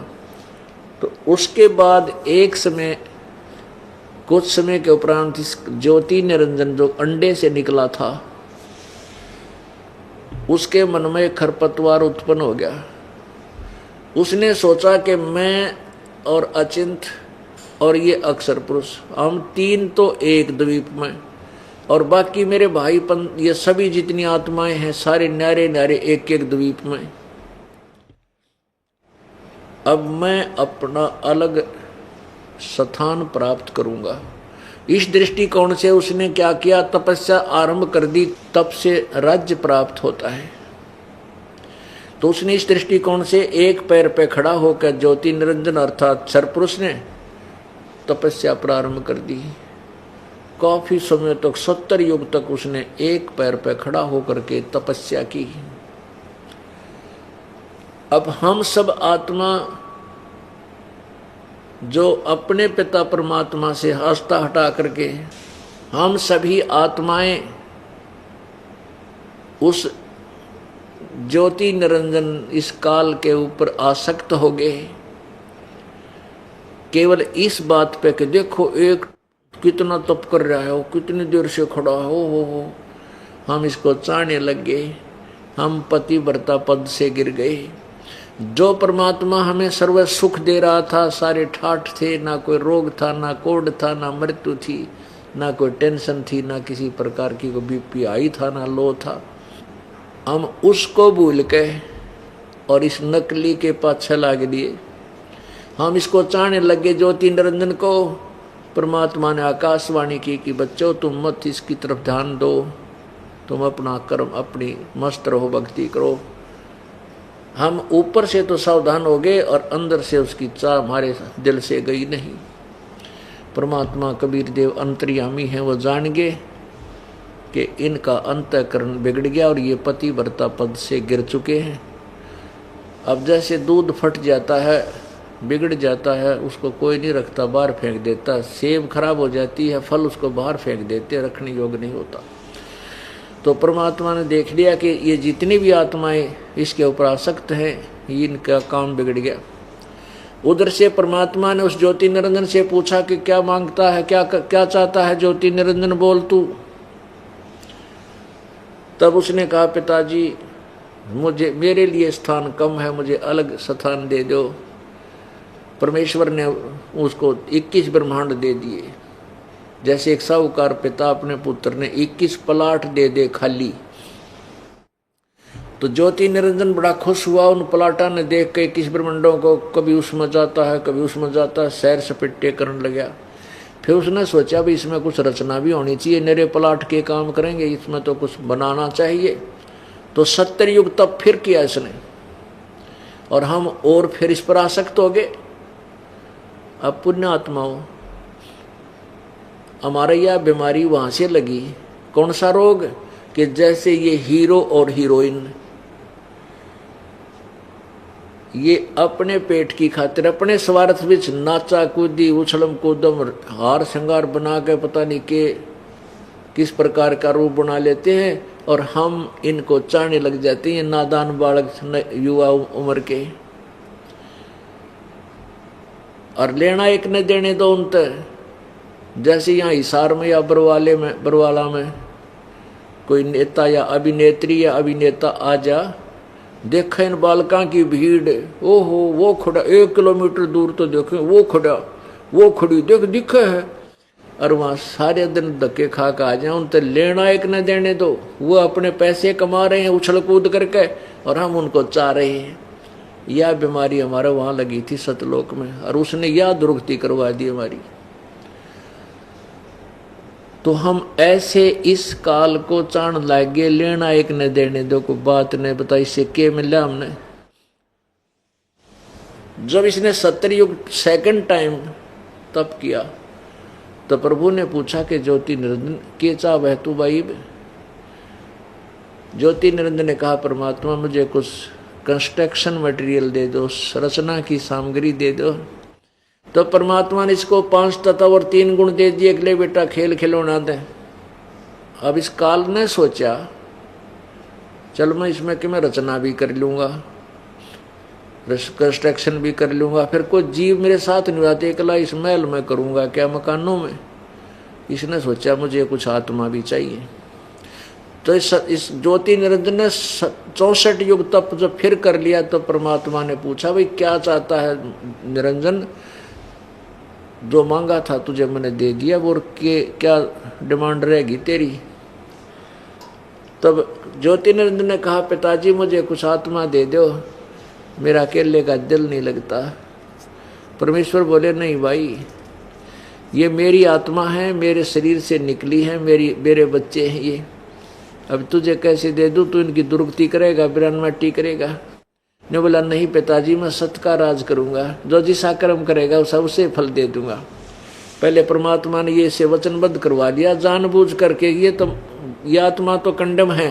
तो उसके बाद एक समय, कुछ समय के उपरांत ज्योति निरंजन जो अंडे से निकला था, उसके मन में खरपतवार उत्पन्न हो गया। उसने सोचा कि मैं और अचिंत और ये अक्षर पुरुष, हम तीन तो एक द्वीप में, और बाकी मेरे भाईपन ये सभी जितनी आत्माएं हैं सारे न्यारे न्यारे एक एक द्वीप में। अब मैं अपना अलग स्थान प्राप्त करूंगा। इस दृष्टिकोण से उसने क्या किया, तपस्या आरंभ कर दी। तप से राज्य प्राप्त होता है। तो उसने इस दृष्टिकोण से एक पैर पे खड़ा होकर ज्योति निरंजन अर्थात क्षरपुरुष ने तपस्या प्रारंभ कर दी। काफी समय तक 70 युग तक उसने एक पैर पे खड़ा होकर के तपस्या की। अब हम सब आत्मा जो अपने पिता परमात्मा से आस्था हटा करके, हम सभी आत्माएं उस ज्योति निरंजन इस काल के ऊपर आसक्त हो गए, केवल इस बात पे कि देखो एक कितना तप कर रहा है, कितनी देर से खड़ा हो। हम इसको चाहने लग गए, हम पतिव्रता पद से गिर गए। जो परमात्मा हमें सर्व सुख दे रहा था, सारे ठाठ थे, ना कोई रोग था, ना कोढ़ था, ना मृत्यु थी, ना कोई टेंशन थी, ना किसी प्रकार की कोई बीपी आई था, ना लो था। हम उसको भूल के और इस नकली के पाछे लाग दिए। हम इसको चाहने लगे ज्योति निरंजन को। परमात्मा ने आकाशवाणी की कि बच्चों तुम मत इसकी तरफ ध्यान दो, तुम अपना कर्म अपनी मस्त रहो, भक्ति करो। हम ऊपर से तो सावधान हो गए और अंदर से उसकी चाह हमारे दिल से गई नहीं। परमात्मा कबीर देव अंतर्यामी हैं, वो जान गए कि इनका अंतःकरण बिगड़ गया और ये पति व्रता पद से गिर चुके हैं। अब जैसे दूध फट जाता है, बिगड़ जाता है, उसको कोई नहीं रखता, बाहर फेंक देता। सेब खराब हो जाती है, फल उसको बाहर फेंक देते, रखने योग्य नहीं होता। तो परमात्मा ने देख लिया कि ये जितनी भी आत्माएं इसके ऊपर आसक्त हैं, इनका काम बिगड़ गया। उधर से परमात्मा ने उस ज्योति निरंजन से पूछा कि क्या मांगता है, क्या चाहता है ज्योति निरंजन, बोल तू। तब उसने कहा, पिताजी मुझे, मेरे लिए स्थान कम है, मुझे अलग स्थान दे दो। परमेश्वर ने उसको 21 ब्रह्मांड दे दिए। जैसे एक साहूकार पिता अपने पुत्र ने 21 प्लाट दे दे खाली। तो ज्योति निरंजन बड़ा खुश हुआ उन प्लाटा ने देख के 21 ब्रह्मांडों को। कभी उसमें जाता है, कभी उसमें जाता है, सैर सपेटे करने लगा। फिर उसने सोचा भी इसमें कुछ रचना भी होनी चाहिए, मेरे प्लाट के काम करेंगे, इसमें तो कुछ बनाना चाहिए। तो 70 युग तब फिर किया इसने, और हम और फिर इस पर आसक्त हो गए। अब पुण्य आत्माओं, हमारा यह बीमारी वहां से लगी। कौन सा रोग? कि जैसे ये हीरो और हीरोइन, ये अपने पेट की खातिर अपने स्वार्थ विच नाचा कूदी उछलम कूदम हार श्रृंगार बना के पता नहीं के किस प्रकार का रूप बना लेते हैं, और हम इनको चाहने लग जाते हैं, नादान बालक युवा उम्र के। और लेना एक न देने दो उन तक। जैसे यहाँ हिसार में या बरवाला में कोई नेता या अभिनेत्री या अभिनेता आ जा, देखा इन बालकों की भीड़, ओहो वो खड़ा 1 किलोमीटर दूर तो देखे, वो खड़ा वो खड़ी देख दिखे है, और वहाँ सारे दिन धक्के खा के आ जाए, उन तो लेना एक न देने दो। वो अपने पैसे कमा रहे हैं उछल कूद करके, और हम उनको चाह रहे हैं। यह बीमारी हमारा वहाँ लगी थी सतलोक में, और उसने यह दुर्गति करवा दी हमारी। तो हम ऐसे इस काल को चाण लागे, लेना एक न देने दो को बात ने बता। इससे क्या मिला हमने? जब इसने 70 युग सेकंड टाइम तप किया, तो प्रभु ने पूछा कि ज्योति निरंजन के चाह वह तू भाई? ज्योति निरंजन ने कहा, परमात्मा मुझे कुछ कंस्ट्रक्शन मटेरियल दे दो, रचना की सामग्री दे दो। तो परमात्मा ने इसको 5 तत्व और 3 गुण दे दिए, अगले बेटा खेल खिलौना दे। अब इस काल ने सोचा, चल मैं इसमें कि मैं रचना भी कर लूंगा, कंस्ट्रक्शन भी कर लूंगा, फिर कोई जीव मेरे साथ नहीं आते, अकेला इस महल में करूंगा क्या, मकानों में। इसने सोचा मुझे कुछ आत्मा भी चाहिए। तो इस ज्योति निरंजन ने 64 युग तप जब फिर कर लिया, तो परमात्मा ने पूछा, भाई क्या चाहता है निरंजन? जो मांगा था तुझे मैंने दे दिया, वो क्या डिमांड रहेगी तेरी? तब ज्योति निरंजन ने कहा, पिताजी मुझे कुछ आत्मा दे दो, मेरा अकेले का दिल नहीं लगता। परमेश्वर बोले, नहीं भाई, ये मेरी आत्मा है, मेरे शरीर से निकली है, मेरे बच्चे हैं ये। अब तुझे कैसे दे दूं? तू इनकी दुर्गति करेगा, बिरानमट्टी करेगा। ने बोला, नहीं पिताजी, मैं सत्य का राज करूंगा, जो जिसा कर्म करेगा उसे उसे फल दे दूंगा। पहले परमात्मा ने ये से वचनबद्ध करवा दिया जानबूझ करके। ये आत्मा तो कंडम है,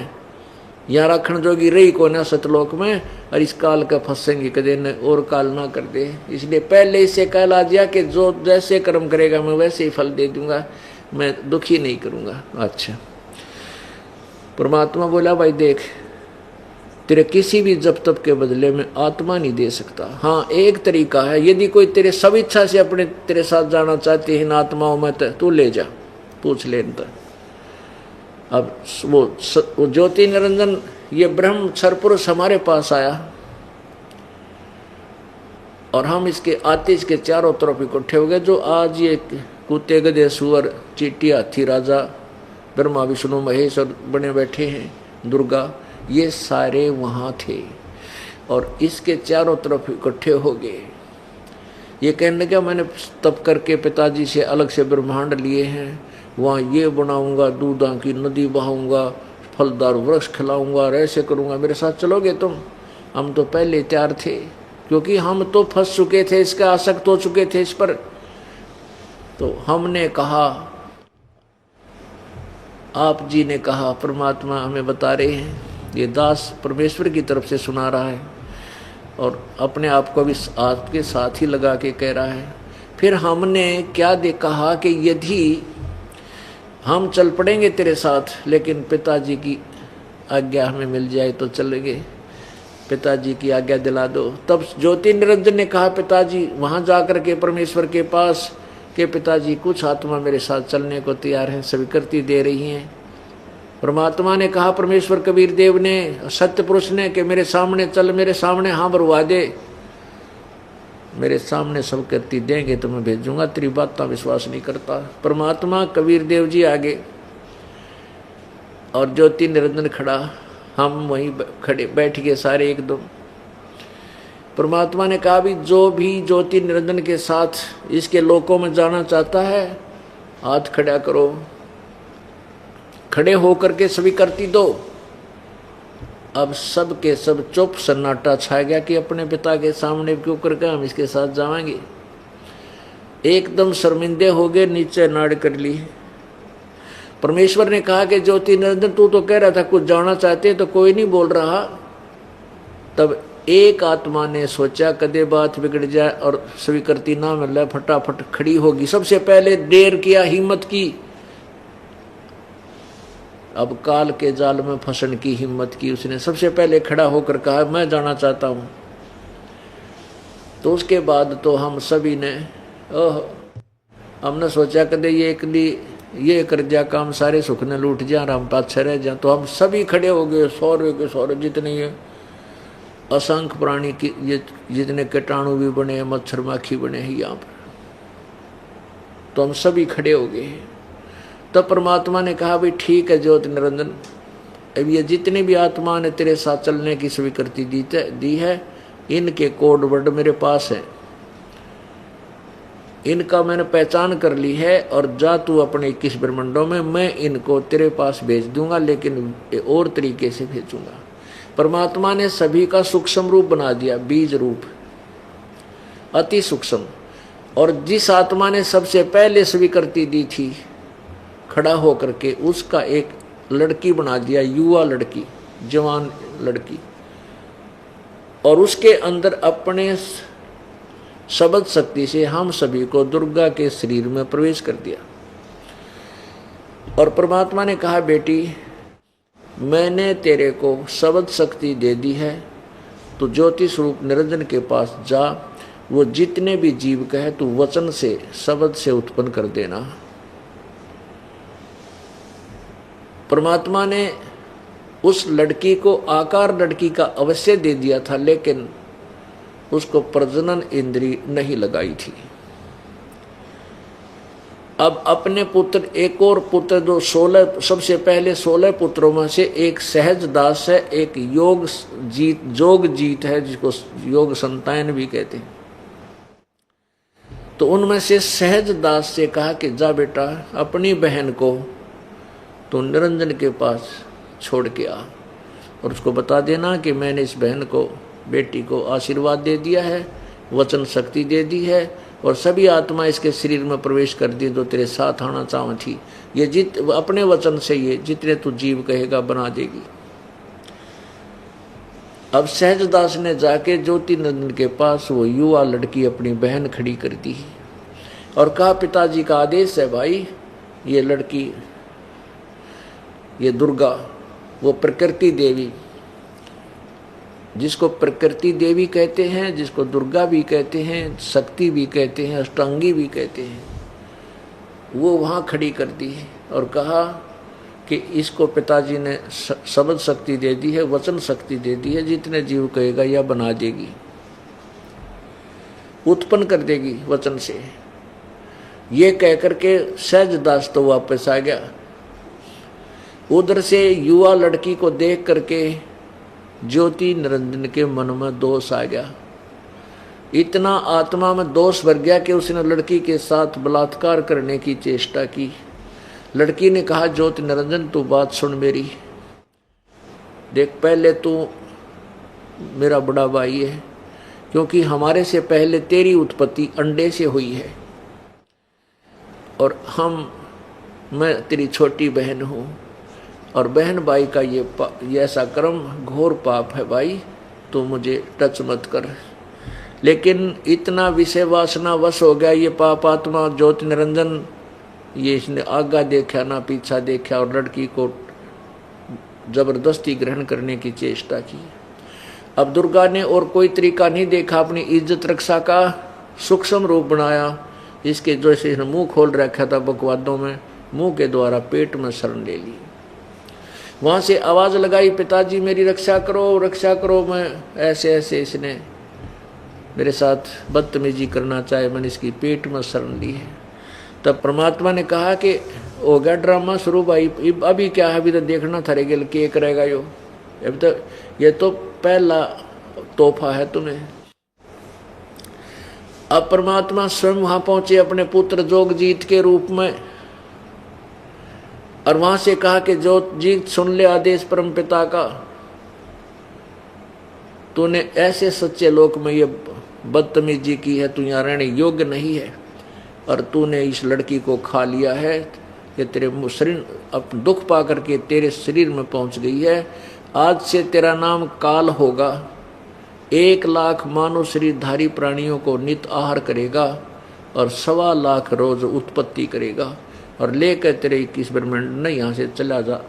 यहाँ रखन जोगी रही को ना सतलोक में, और इस काल का फंसेंगे कदे न और काल ना कर दे। इसलिए पहले इसे कहला दिया कि जो जैसे कर्म करेगा मैं वैसे ही फल दे दूंगा, मैं दुखी नहीं करूंगा। अच्छा, परमात्मा बोला, भाई देख, तेरे किसी भी जप तप के बदले में आत्मा नहीं दे सकता। हाँ, एक तरीका है, यदि कोई तेरे सब इच्छा से अपने तेरे साथ जाना चाहती है इन आत्माओं में, तो तू ले जा, पूछ ले इनका। अब वो ज्योति निरंजन ये ब्रह्म क्षरपुरुष हमारे पास आया, और हम इसके आते इसके चारों तरफ इकट्ठे हो गए। जो आज ये कुत्ते गधे सुअर चींटी हाथी राजा ब्रह्मा विष्णु महेश और बने बैठे हैं, दुर्गा, ये सारे वहाँ थे, और इसके चारों तरफ इकट्ठे हो गए। ये कहने लगा, मैंने तप करके पिताजी से अलग से ब्रह्मांड लिए हैं, वहाँ ये बनाऊंगा, दूधा की नदी बहाऊंगा, फलदार वृक्ष खिलाऊंगा और ऐसे करूंगा, मेरे साथ चलोगे तुम? हम तो पहले तैयार थे, क्योंकि हम तो फंस चुके थे, इसके आसक्त हो चुके थे इस पर। तो हमने कहा, आप जी ने कहा, परमात्मा हमें बता रहे हैं, ये दास परमेश्वर की तरफ से सुना रहा है और अपने आप को भी आपके साथ ही लगा के कह रहा है। फिर हमने क्या कहा कि यदि हम चल पड़ेंगे तेरे साथ, लेकिन पिताजी की आज्ञा हमें मिल जाए तो चलेंगे, पिताजी की आज्ञा दिला दो। तब ज्योति निरंजन ने कहा, पिताजी वहाँ जाकर के परमेश्वर के पास कि पिताजी कुछ आत्मा मेरे साथ चलने को तैयार है, स्वीकृति दे रही हैं। परमात्मा ने कहा, परमेश्वर कबीर देव ने, सत्य पुरुष ने, कि मेरे सामने चल, मेरे सामने हाँ भरवा दे, मेरे सामने सब करती देंगे तो मैं भेजूंगा, तेरी बात का विश्वास नहीं करता। परमात्मा कबीर देव जी आगे और ज्योति निरंजन खड़ा, हम वहीं खड़े बैठ गए सारे एकदम। परमात्मा ने कहा, भी जो भी ज्योति निरंजन के साथ इसके लोकों में जाना चाहता है, हाथ खड़ा करो। खड़े होकर के स्वीकृति दो। अब सब के सब चुप, सन्नाटा छा गया कि अपने पिता के सामने क्यों करके हम इसके साथ जाएंगे। एकदम शर्मिंदे हो गए, नीचे नाड़ कर ली। परमेश्वर ने कहा कि ज्योति निरंजन तू तो कह रहा था कुछ जाना चाहते, तो कोई नहीं बोल रहा। तब एक आत्मा ने सोचा कदे बात बिगड़ जाए और स्वीकृति ना मिले, फटाफट खड़ी होगी। सबसे पहले देर किया, हिम्मत की। अब काल के जाल में फंसन की हिम्मत की उसने। सबसे पहले खड़ा होकर कहा, मैं जाना चाहता हूं। तो उसके बाद तो हम सभी ने हमने सोचा कदे ये एकली ये कर जा काम, सारे सुख ने लूट जा, हम पाछे रह जा। तो हम सभी खड़े हो गए, सौरे के सौरे जितने ये असंख्य प्राणी की, ये जितने कीटाणु भी बने हैं, मच्छर माखी बने हैं यहाँ पर, तो हम सभी खड़े हो गए। तब परमात्मा ने कहा, भाई ठीक है ज्योति निरंजन, अब ये जितने भी आत्मा ने तेरे साथ चलने की स्वीकृति दी है, इनके कोड वर्ड मेरे पास है, इनका मैंने पहचान कर ली है, और जा तू अपने 21 ब्रह्मंडों में, मैं इनको तेरे पास भेज दूंगा, लेकिन और तरीके से भेजूंगा। परमात्मा ने सभी का सूक्ष्म रूप बना दिया, बीज रूप, अति सूक्ष्म। और जिस आत्मा ने सबसे पहले स्वीकृति दी थी खड़ा होकर के, उसका एक लड़की बना दिया, युवा लड़की, जवान लड़की, और उसके अंदर अपने शब्द शक्ति से हम सभी को दुर्गा के शरीर में प्रवेश कर दिया। और परमात्मा ने कहा, बेटी मैंने तेरे को शब्द शक्ति दे दी है, तो ज्योति स्वरूप निरंजन के पास जा, वो जितने भी जीव कहे तू वचन से, शब्द से उत्पन्न कर देना। परमात्मा ने उस लड़की को आकार लड़की का अवश्य दे दिया था, लेकिन उसको प्रजनन इंद्री नहीं लगाई थी। अब अपने पुत्र, एक और पुत्र, जो 16 सबसे पहले 16 पुत्रों में से एक सहज दास है, एक जोग जीत है, जिसको योग संतान भी कहते हैं। तो उनमें से सहज दास से कहा कि जा बेटा अपनी बहन को तो निरंजन के पास छोड़ के आ, और उसको बता देना कि मैंने इस बहन को, बेटी को आशीर्वाद दे दिया है, वचन शक्ति दे दी है, और सभी आत्मा इसके शरीर में प्रवेश कर दी जो तेरे साथ आना चाह थी। ये अपने वचन से ये जितने तू जीव कहेगा बना देगी। अब सहजदास ने जाके ज्योति नंदन के पास वो युवा लड़की अपनी बहन खड़ी कर दी और कहा, पिताजी का आदेश है भाई, ये लड़की, ये दुर्गा, वो प्रकृति देवी, जिसको प्रकृति देवी कहते हैं, जिसको दुर्गा भी कहते हैं, शक्ति भी कहते हैं, अष्टांगी भी कहते हैं, वो वहाँ खड़ी कर दी और कहा कि इसको पिताजी ने शब्द शक्ति दे दी है, वचन शक्ति दे दी है, जितने जीव कहेगा या बना देगी, उत्पन्न कर देगी वचन से। ये कहकर के सहजदास तो वापस आ गया। उधर से युवा लड़की को देख करके ज्योति निरंजन के मन में दोष आ गया। इतना आत्मा में दोष भर गया कि उसने लड़की के साथ बलात्कार करने की चेष्टा की। लड़की ने कहा, ज्योति निरंजन तू बात सुन मेरी, देख पहले तू मेरा बड़ा भाई है, क्योंकि हमारे से पहले तेरी उत्पत्ति अंडे से हुई है, और मैं तेरी छोटी बहन हूँ, और बहन भाई का ये ऐसा कर्म घोर पाप है भाई, तो मुझे टच मत कर। लेकिन इतना विषय वासना वश हो गया ये पाप आत्मा ज्योति निरंजन, ये इसने आगा देखा ना पीछा देखा, और लड़की को जबरदस्ती ग्रहण करने की चेष्टा की। अब दुर्गा ने और कोई तरीका नहीं देखा, अपनी इज्जत रक्षा का सूक्ष्म रूप बनाया। इसके जैसे इसने मुंह खोल रखा था बकवादों में, मुंह के द्वारा पेट में शरण ले ली। वहां से आवाज लगाई, पिताजी मेरी रक्षा करो रक्षा करो। मैं ऐसे ऐसे इसने मेरे साथ बदतमीजी करना चाहे, मैंने इसकी पेट में शरण ली है। तब परमात्मा ने कहा कि हो गया ड्रामा शुरू भाई, अभी क्या है, अभी तो देखना था रेगल के करेगा यो, अभी तो ये तो पहला तोहफा है तुम्हें। अब परमात्मा स्वयं वहां पहुंचे अपने पुत्र जोगजीत के रूप में, और वहां से कहा कि जोगजीत सुन ले आदेश परम पिता का, तूने ऐसे सच्चे लोक में ये बदतमीजी की है, तू यहाँ रहने योग्य नहीं है, और तूने इस लड़की को खा लिया है, ये तेरे शरीर अब दुख पा करके तेरे शरीर में पहुंच गई है। आज से तेरा नाम काल होगा, 1,00,000 मानव शरीरधारी प्राणियों को नित आहार करेगा, और 1,25,00,000 रोज उत्पत्ति करेगा, और लेकर तेरे 21 ब्रह्मांड ने यहाँ से चला जा।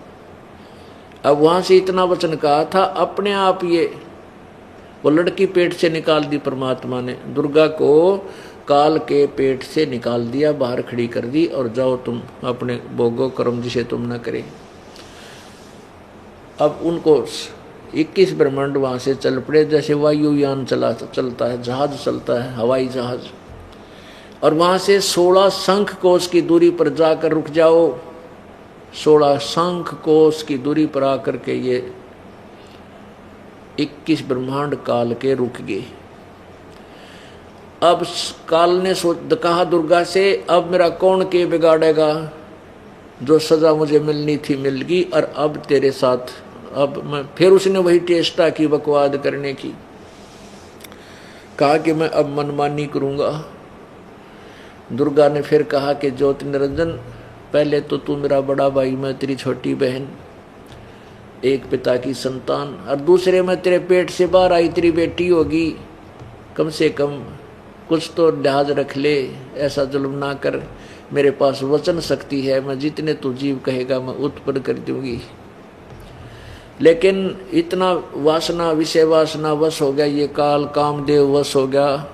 अब वहां से इतना वचन कहा था, अपने आप ये वो लड़की पेट से निकाल दी परमात्मा ने, दुर्गा को काल के पेट से निकाल दिया, बाहर खड़ी कर दी, और जाओ तुम अपने भोगो कर्म जिसे तुम न करे। अब उनको 21 ब्रह्मांड वहां से चल पड़े, जैसे वायुयान चलता है, जहाज चलता है, हवाई जहाज, और वहां से 16 शंख कोश की दूरी पर जाकर रुक जाओ। 16 शंख कोश की दूरी पर आकर के ये 21 ब्रह्मांड काल के रुक गए। अब काल ने कहा दुर्गा से, अब मेरा कौन के बिगाड़ेगा, जो सजा मुझे मिलनी थी मिल गई, और अब तेरे साथ अब मैं, फिर उसने वही चेष्टा की बकवाद करने की, कहा कि मैं अब मनमानी करूंगा। दुर्गा ने फिर कहा कि ज्योति निरंजन, पहले तो तू मेरा बड़ा भाई, मैं तेरी छोटी बहन, एक पिता की संतान, और दूसरे में तेरे पेट से बाहर आई तेरी बेटी होगी, कम से कम कुछ तो लिहाज रख ले, ऐसा जुल्म ना कर, मेरे पास वचन शक्ति है, मैं जितने तू जीव कहेगा मैं उत्पन्न कर दूंगी। लेकिन इतना वासना विषय वासना वश हो गया ये काल, कामदेव वश हो गया,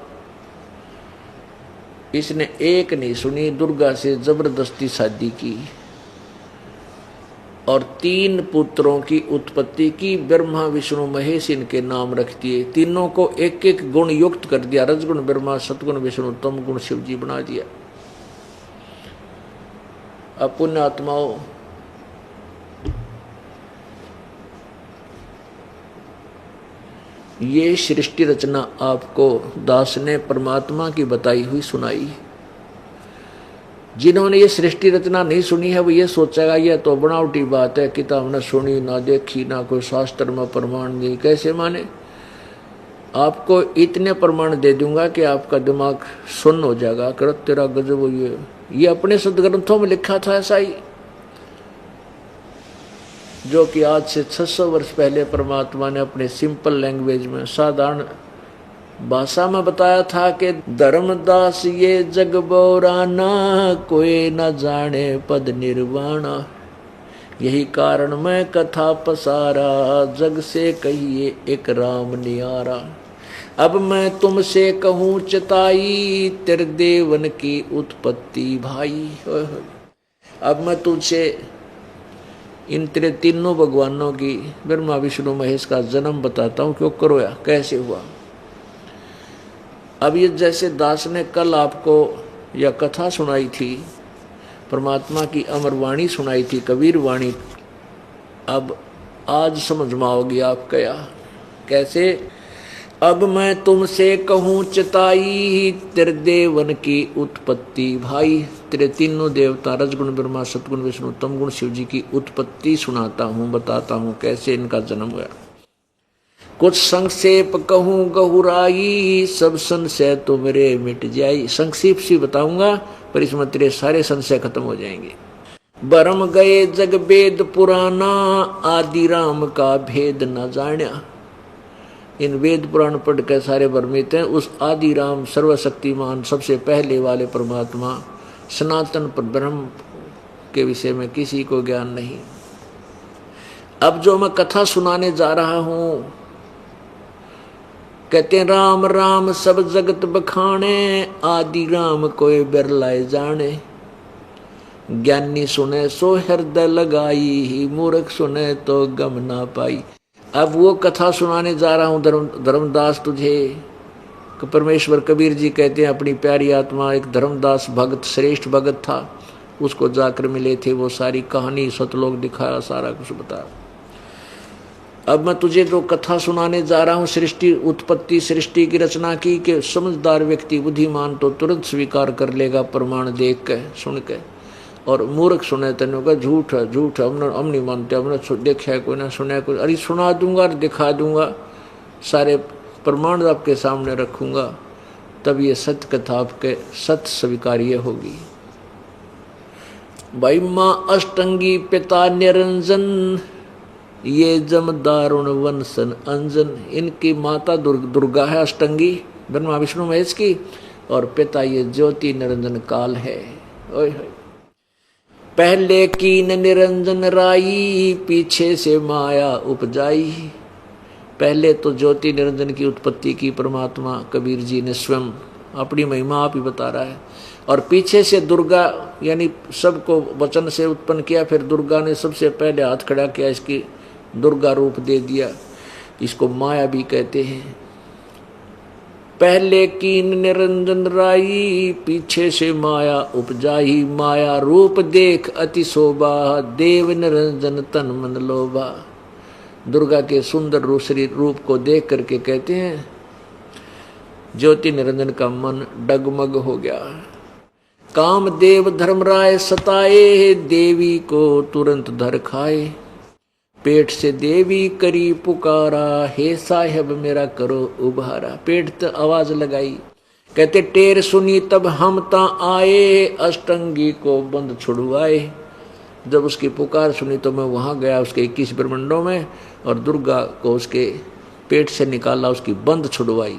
इसने एक नहीं सुनी, दुर्गा से जबरदस्ती शादी की, और 3 पुत्रों की उत्पत्ति की, ब्रह्मा विष्णु महेश इनके नाम रख दिए, तीनों को एक एक गुण युक्त कर दिया, रजगुण ब्रह्मा, सतगुण विष्णु, तम गुण शिव जी बना दिया। अब पुण्य आत्माओं, ये सृष्टि रचना आपको दास ने परमात्मा की बताई हुई सुनाई। जिन्होंने ये सृष्टि रचना नहीं सुनी है वो ये सोचेगा ये तो बनावटी बात है, किताब न सुनी ना देखी, ना कोई शास्त्र में प्रमाण नहीं, कैसे माने। आपको इतने प्रमाण दे दूंगा कि आपका दिमाग सुन्न हो जाएगा, कर तेरा गजब ये अपने सदग्रंथों में लिखा था ऐसा ही, जो कि आज से 600 वर्ष पहले परमात्मा ने अपने सिंपल लैंग्वेज में, साधारण भाषा में बताया था कि धर्मदास ये जग बोराना, कोई न जाने पद निर्वाणा, यही कारण मैं कथा पसारा, जग से कहिए एक राम नियारा। अब मैं तुमसे कहूँ चताई, तेरे देवन की उत्पत्ति भाई। अब मैं तुझसे इन तेरे तीनों भगवानों की, ब्रह्मा विष्णु महेश का जन्म बताता हूँ, क्यों करो या कैसे हुआ। अब ये जैसे दास ने कल आपको यह कथा सुनाई थी, परमात्मा की अमर वाणी सुनाई थी, कबीर वाणी, अब आज समझ में आओगी आप क्या कैसे। अब मैं तुमसे कहूँ चिताई त्रिदेवन की उत्पत्ति। भाई तेरे तीनों देवता रजगुण ब्रह्मा सतगुण विष्णु तमगुण शिव जी की उत्पत्ति सुनाता हूँ, बताता हूँ कैसे इनका जन्म हुआ। कुछ संक्षेप कहूँ गहुराई, सब संशय तो मेरे मिट जाई। संक्षेप सी बताऊंगा पर इसमें तेरे सारे संशय खत्म हो जाएंगे। बरम गए जग वेद पुराना, आदि राम का भेद न जान्या। इन वेद पुराण पढ़ कर सारे भ्रमित हैं, उस आदि राम सर्वशक्तिमान सबसे पहले वाले परमात्मा सनातन पर ब्रह्म के विषय में किसी को ज्ञान नहीं। अब जो मैं कथा सुनाने जा रहा हूं, कहते हैं राम राम सब जगत बखाने, आदि राम कोई बिरलाए जाने। ज्ञानी सुने सो हृदय लगाई, मूर्ख सुने तो गम ना पाई। अब वो कथा सुनाने जा रहा हूं धर्मदास तुझे। परमेश्वर कबीर जी कहते हैं अपनी प्यारी आत्मा एक धर्मदास भगत श्रेष्ठ भगत था, उसको जाकर मिले थे, वो सारी कहानी सतलोक दिखाया, सारा कुछ बताया। अब मैं तुझे जो कथा सुनाने जा रहा हूं सृष्टि उत्पत्ति सृष्टि की रचना की, कि समझदार व्यक्ति बुद्धिमान तो तुरंत स्वीकार कर लेगा प्रमाण देख के सुन के, और मूर्ख सुने तेने का झूठ है झूठ है, हम नहीं मानते, हमने देखा है कोई ना सुना कोई। अरे सुना दूंगा और दिखा दूंगा, सारे प्रमाण आपके सामने रखूंगा, तब ये सत्य कथा आपके सत्य स्वीकार्य होगी। भाई माँ अष्टंगी पिता निरंजन, ये जमदारुण वंशन अंजन। इनकी माता दुर्गा है अष्टंगी ब्रह्मा विष्णु महेश की, और पिता ये ज्योति निरंजन काल है। ओए पहले कीन निरंजन राई, पीछे से माया उपजाई। पहले तो ज्योति निरंजन की उत्पत्ति की परमात्मा कबीर जी ने स्वयं, अपनी महिमा आप ही बता रहा है, और पीछे से दुर्गा यानी सबको वचन से उत्पन्न किया। फिर दुर्गा ने सबसे पहले हाथ खड़ा किया, इसकी दुर्गा रूप दे दिया, इसको माया भी कहते हैं। पहले कीन निरंजन राई, पीछे से माया उपजाई। माया रूप देख अति शोभा, देव निरंजन तन मन लोभा। दुर्गा के सुंदर रूसरी रूप को देख करके कहते हैं ज्योति निरंजन का मन डगमग हो गया। काम देव धर्मराय सताए, देवी को तुरंत धर खाए। पेट से देवी करी पुकारा, हे साहेब मेरा करो उबारा। पेट तो आवाज लगाई, कहते टेर सुनी तब हम ता आए, अष्टंगी को बंद छुड़वाए। जब उसकी पुकार सुनी तो मैं वहां गया उसके 21 ब्रह्मंडों में, और दुर्गा को उसके पेट से निकाला, उसकी बंद छुड़वाई।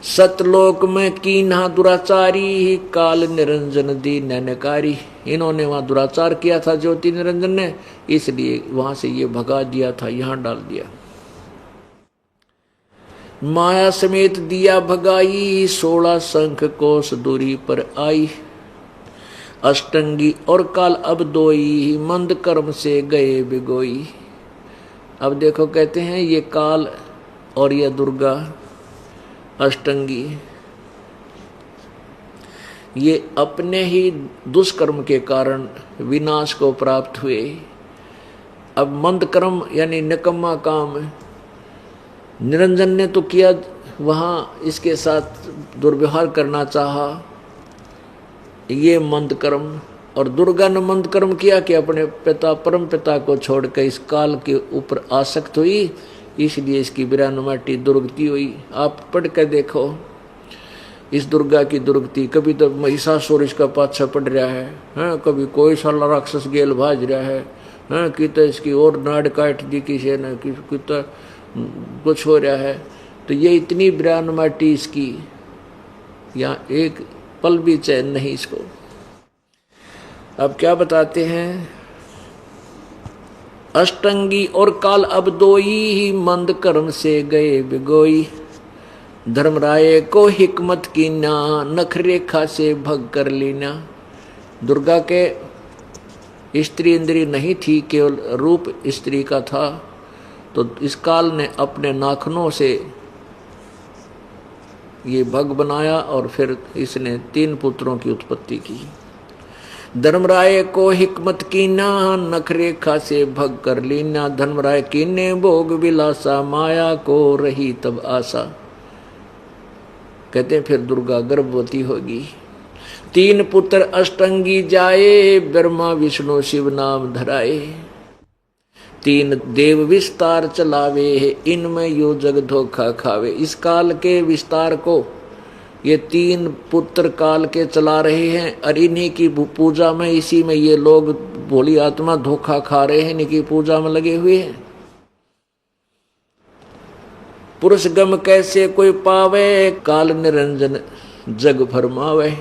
सतलोक में कीन्हा दुराचारी, काल निरंजन दी नैनकारी। इन्होंने वहां दुराचार किया था ज्योति निरंजन ने, इसलिए वहां से ये भगा दिया था, यहां डाल दिया। माया समेत दिया भगाई, 16 शंख कोस दूरी पर आई। अष्टंगी और काल अब दोई, मंद कर्म से गए बिगोई। अब देखो कहते हैं ये काल और ये दुर्गा अष्टंगी, ये अपने ही दुष्कर्म के कारण विनाश को प्राप्त हुए। अब मंद कर्म यानी निकम्मा काम निरंजन ने तो किया, वहां इसके साथ दुर्व्यवहार करना चाहा, ये मंद कर्म। और दुर्गा ने मंद कर्म किया कि अपने पिता परम पिता को छोड़कर इस काल के ऊपर आसक्त हुई, इसलिए इसकी विरानुमाटी दुर्गति हुई। आप पढ़ कर देखो इस दुर्गा की दुर्गति। कभी तो महिषासुर इसका पाछा पड़ रहा है, कभी कोई साला राक्षस गेल भाज रहा है, कि तो इसकी और नाड़ काट दी किसी ने, कि तो कुछ हो रहा है। तो ये इतनी विरानुमाटी इसकी, यहाँ एक पल भी चैन नहीं इसको। अब क्या बताते हैं, अष्टंगी और काल अब दोई, मंद कर्म से गए बिगोई। धर्मराय को हिकमत की ना, नख रेखा से भग कर लेना। दुर्गा के स्त्री इंद्री नहीं थी, केवल रूप स्त्री का था, तो इस काल ने अपने नाखनों से ये भग बनाया, और फिर इसने 3 पुत्रों की उत्पत्ति की। धर्मराय को हिकमत कीना, नखरेखा से भग कर लीना। धर्मराय कीने भोग विलासा, माया को रही तब आशा। कहते हैं फिर दुर्गा गर्भवती होगी। 3 पुत्र अष्टंगी जाए, ब्रह्मा विष्णु शिव नाम धराए। 3 देव विस्तार चलावे, इनमें यो जग धोखा खावे। इस काल के विस्तार को ये 3 पुत्र काल के चला रहे हैं, और इन्हीं की पूजा में, इसी में ये लोग भोली आत्मा धोखा खा रहे हैं, इन्हीं की पूजा में लगे हुए हैं। पुरुष गम कैसे कोई पावे, काल निरंजन जग भरमावे।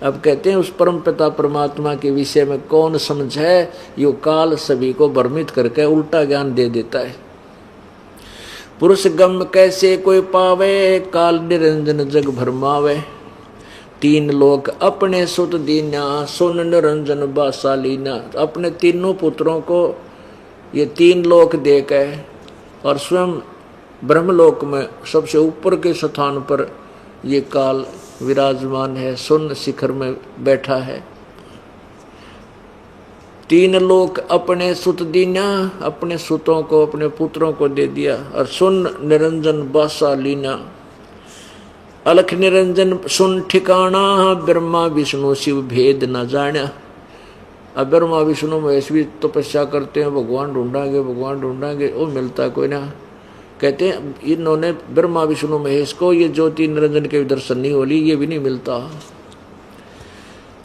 अब कहते हैं उस परम पिता परमात्मा के विषय में कौन समझे, यो काल सभी को भ्रमित करके उल्टा ज्ञान दे देता है। पुरुष गम कैसे कोई पावे, काल निरंजन जग भरमावे। 3 लोक अपने सुत दीना, सुन निरंजन बासा लीना। अपने तीनों पुत्रों को ये 3 लोक देके और स्वयं ब्रह्मलोक में सबसे ऊपर के स्थान पर ये काल विराजमान है, सुन शिखर में बैठा है। 3 लोक अपने सुत दीना, अपने सुतों को, अपने पुत्रों को दे दिया। और सुन निरंजन बासा लीना, अलख निरंजन सुन ठिकाना, ब्रह्मा विष्णु शिव भेद न जाना। अब ब्रह्मा विष्णु महेश भी तपस्या करते हैं, भगवान ढूंढांगे भगवान ढूंढांगे, वो मिलता कोई ना। कहते हैं इन्होंने ब्रह्मा विष्णु महेश को ये ज्योति निरंजन के दर्शन नहीं होली, ये भी नहीं मिलता।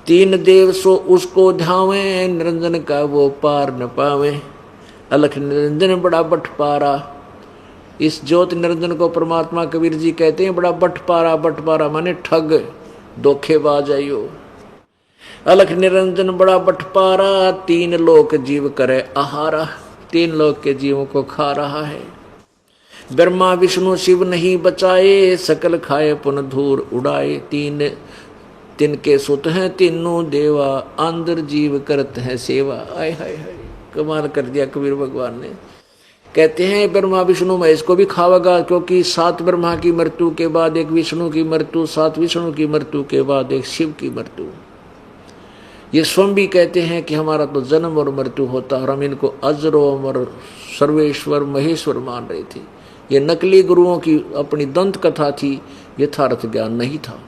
3 देव सो उसको ध्यावे, निरंजन का वो पार न पावे। अलख निरंजन बड़ा बटपारा। इस ज्योत निरंजन को परमात्मा कबीर जी कहते हैं बड़ा बटपारा। बटपारा माने ठग, धोखेबाज है यो। अलख निरंजन बड़ा बटपारा, 3 लोक जीव करे आहारा। 3 लोक के जीवों को खा रहा है। ब्रह्मा विष्णु शिव नहीं बचाए, सकल खाए पुन धूर उड़ाए। 3 तिनके सुत हैं तीनों देवा, अंदर जीव करते हैं सेवा। आय हाय हाय, कमाल कर दिया कबीर भगवान ने। कहते हैं ब्रह्मा विष्णु महेश को भी खावेगा, क्योंकि 7 ब्रह्मा की मृत्यु के बाद एक विष्णु की मृत्यु, 7 विष्णु की मृत्यु के बाद एक शिव की मृत्यु। ये स्वयं भी कहते हैं कि हमारा तो जन्म और मृत्यु होता, और हम इनको अजरो अमर सर्वेश्वर महेश्वर मान रहे थे। ये नकली गुरुओं की अपनी दंत कथा थी, यथार्थ ज्ञान नहीं था।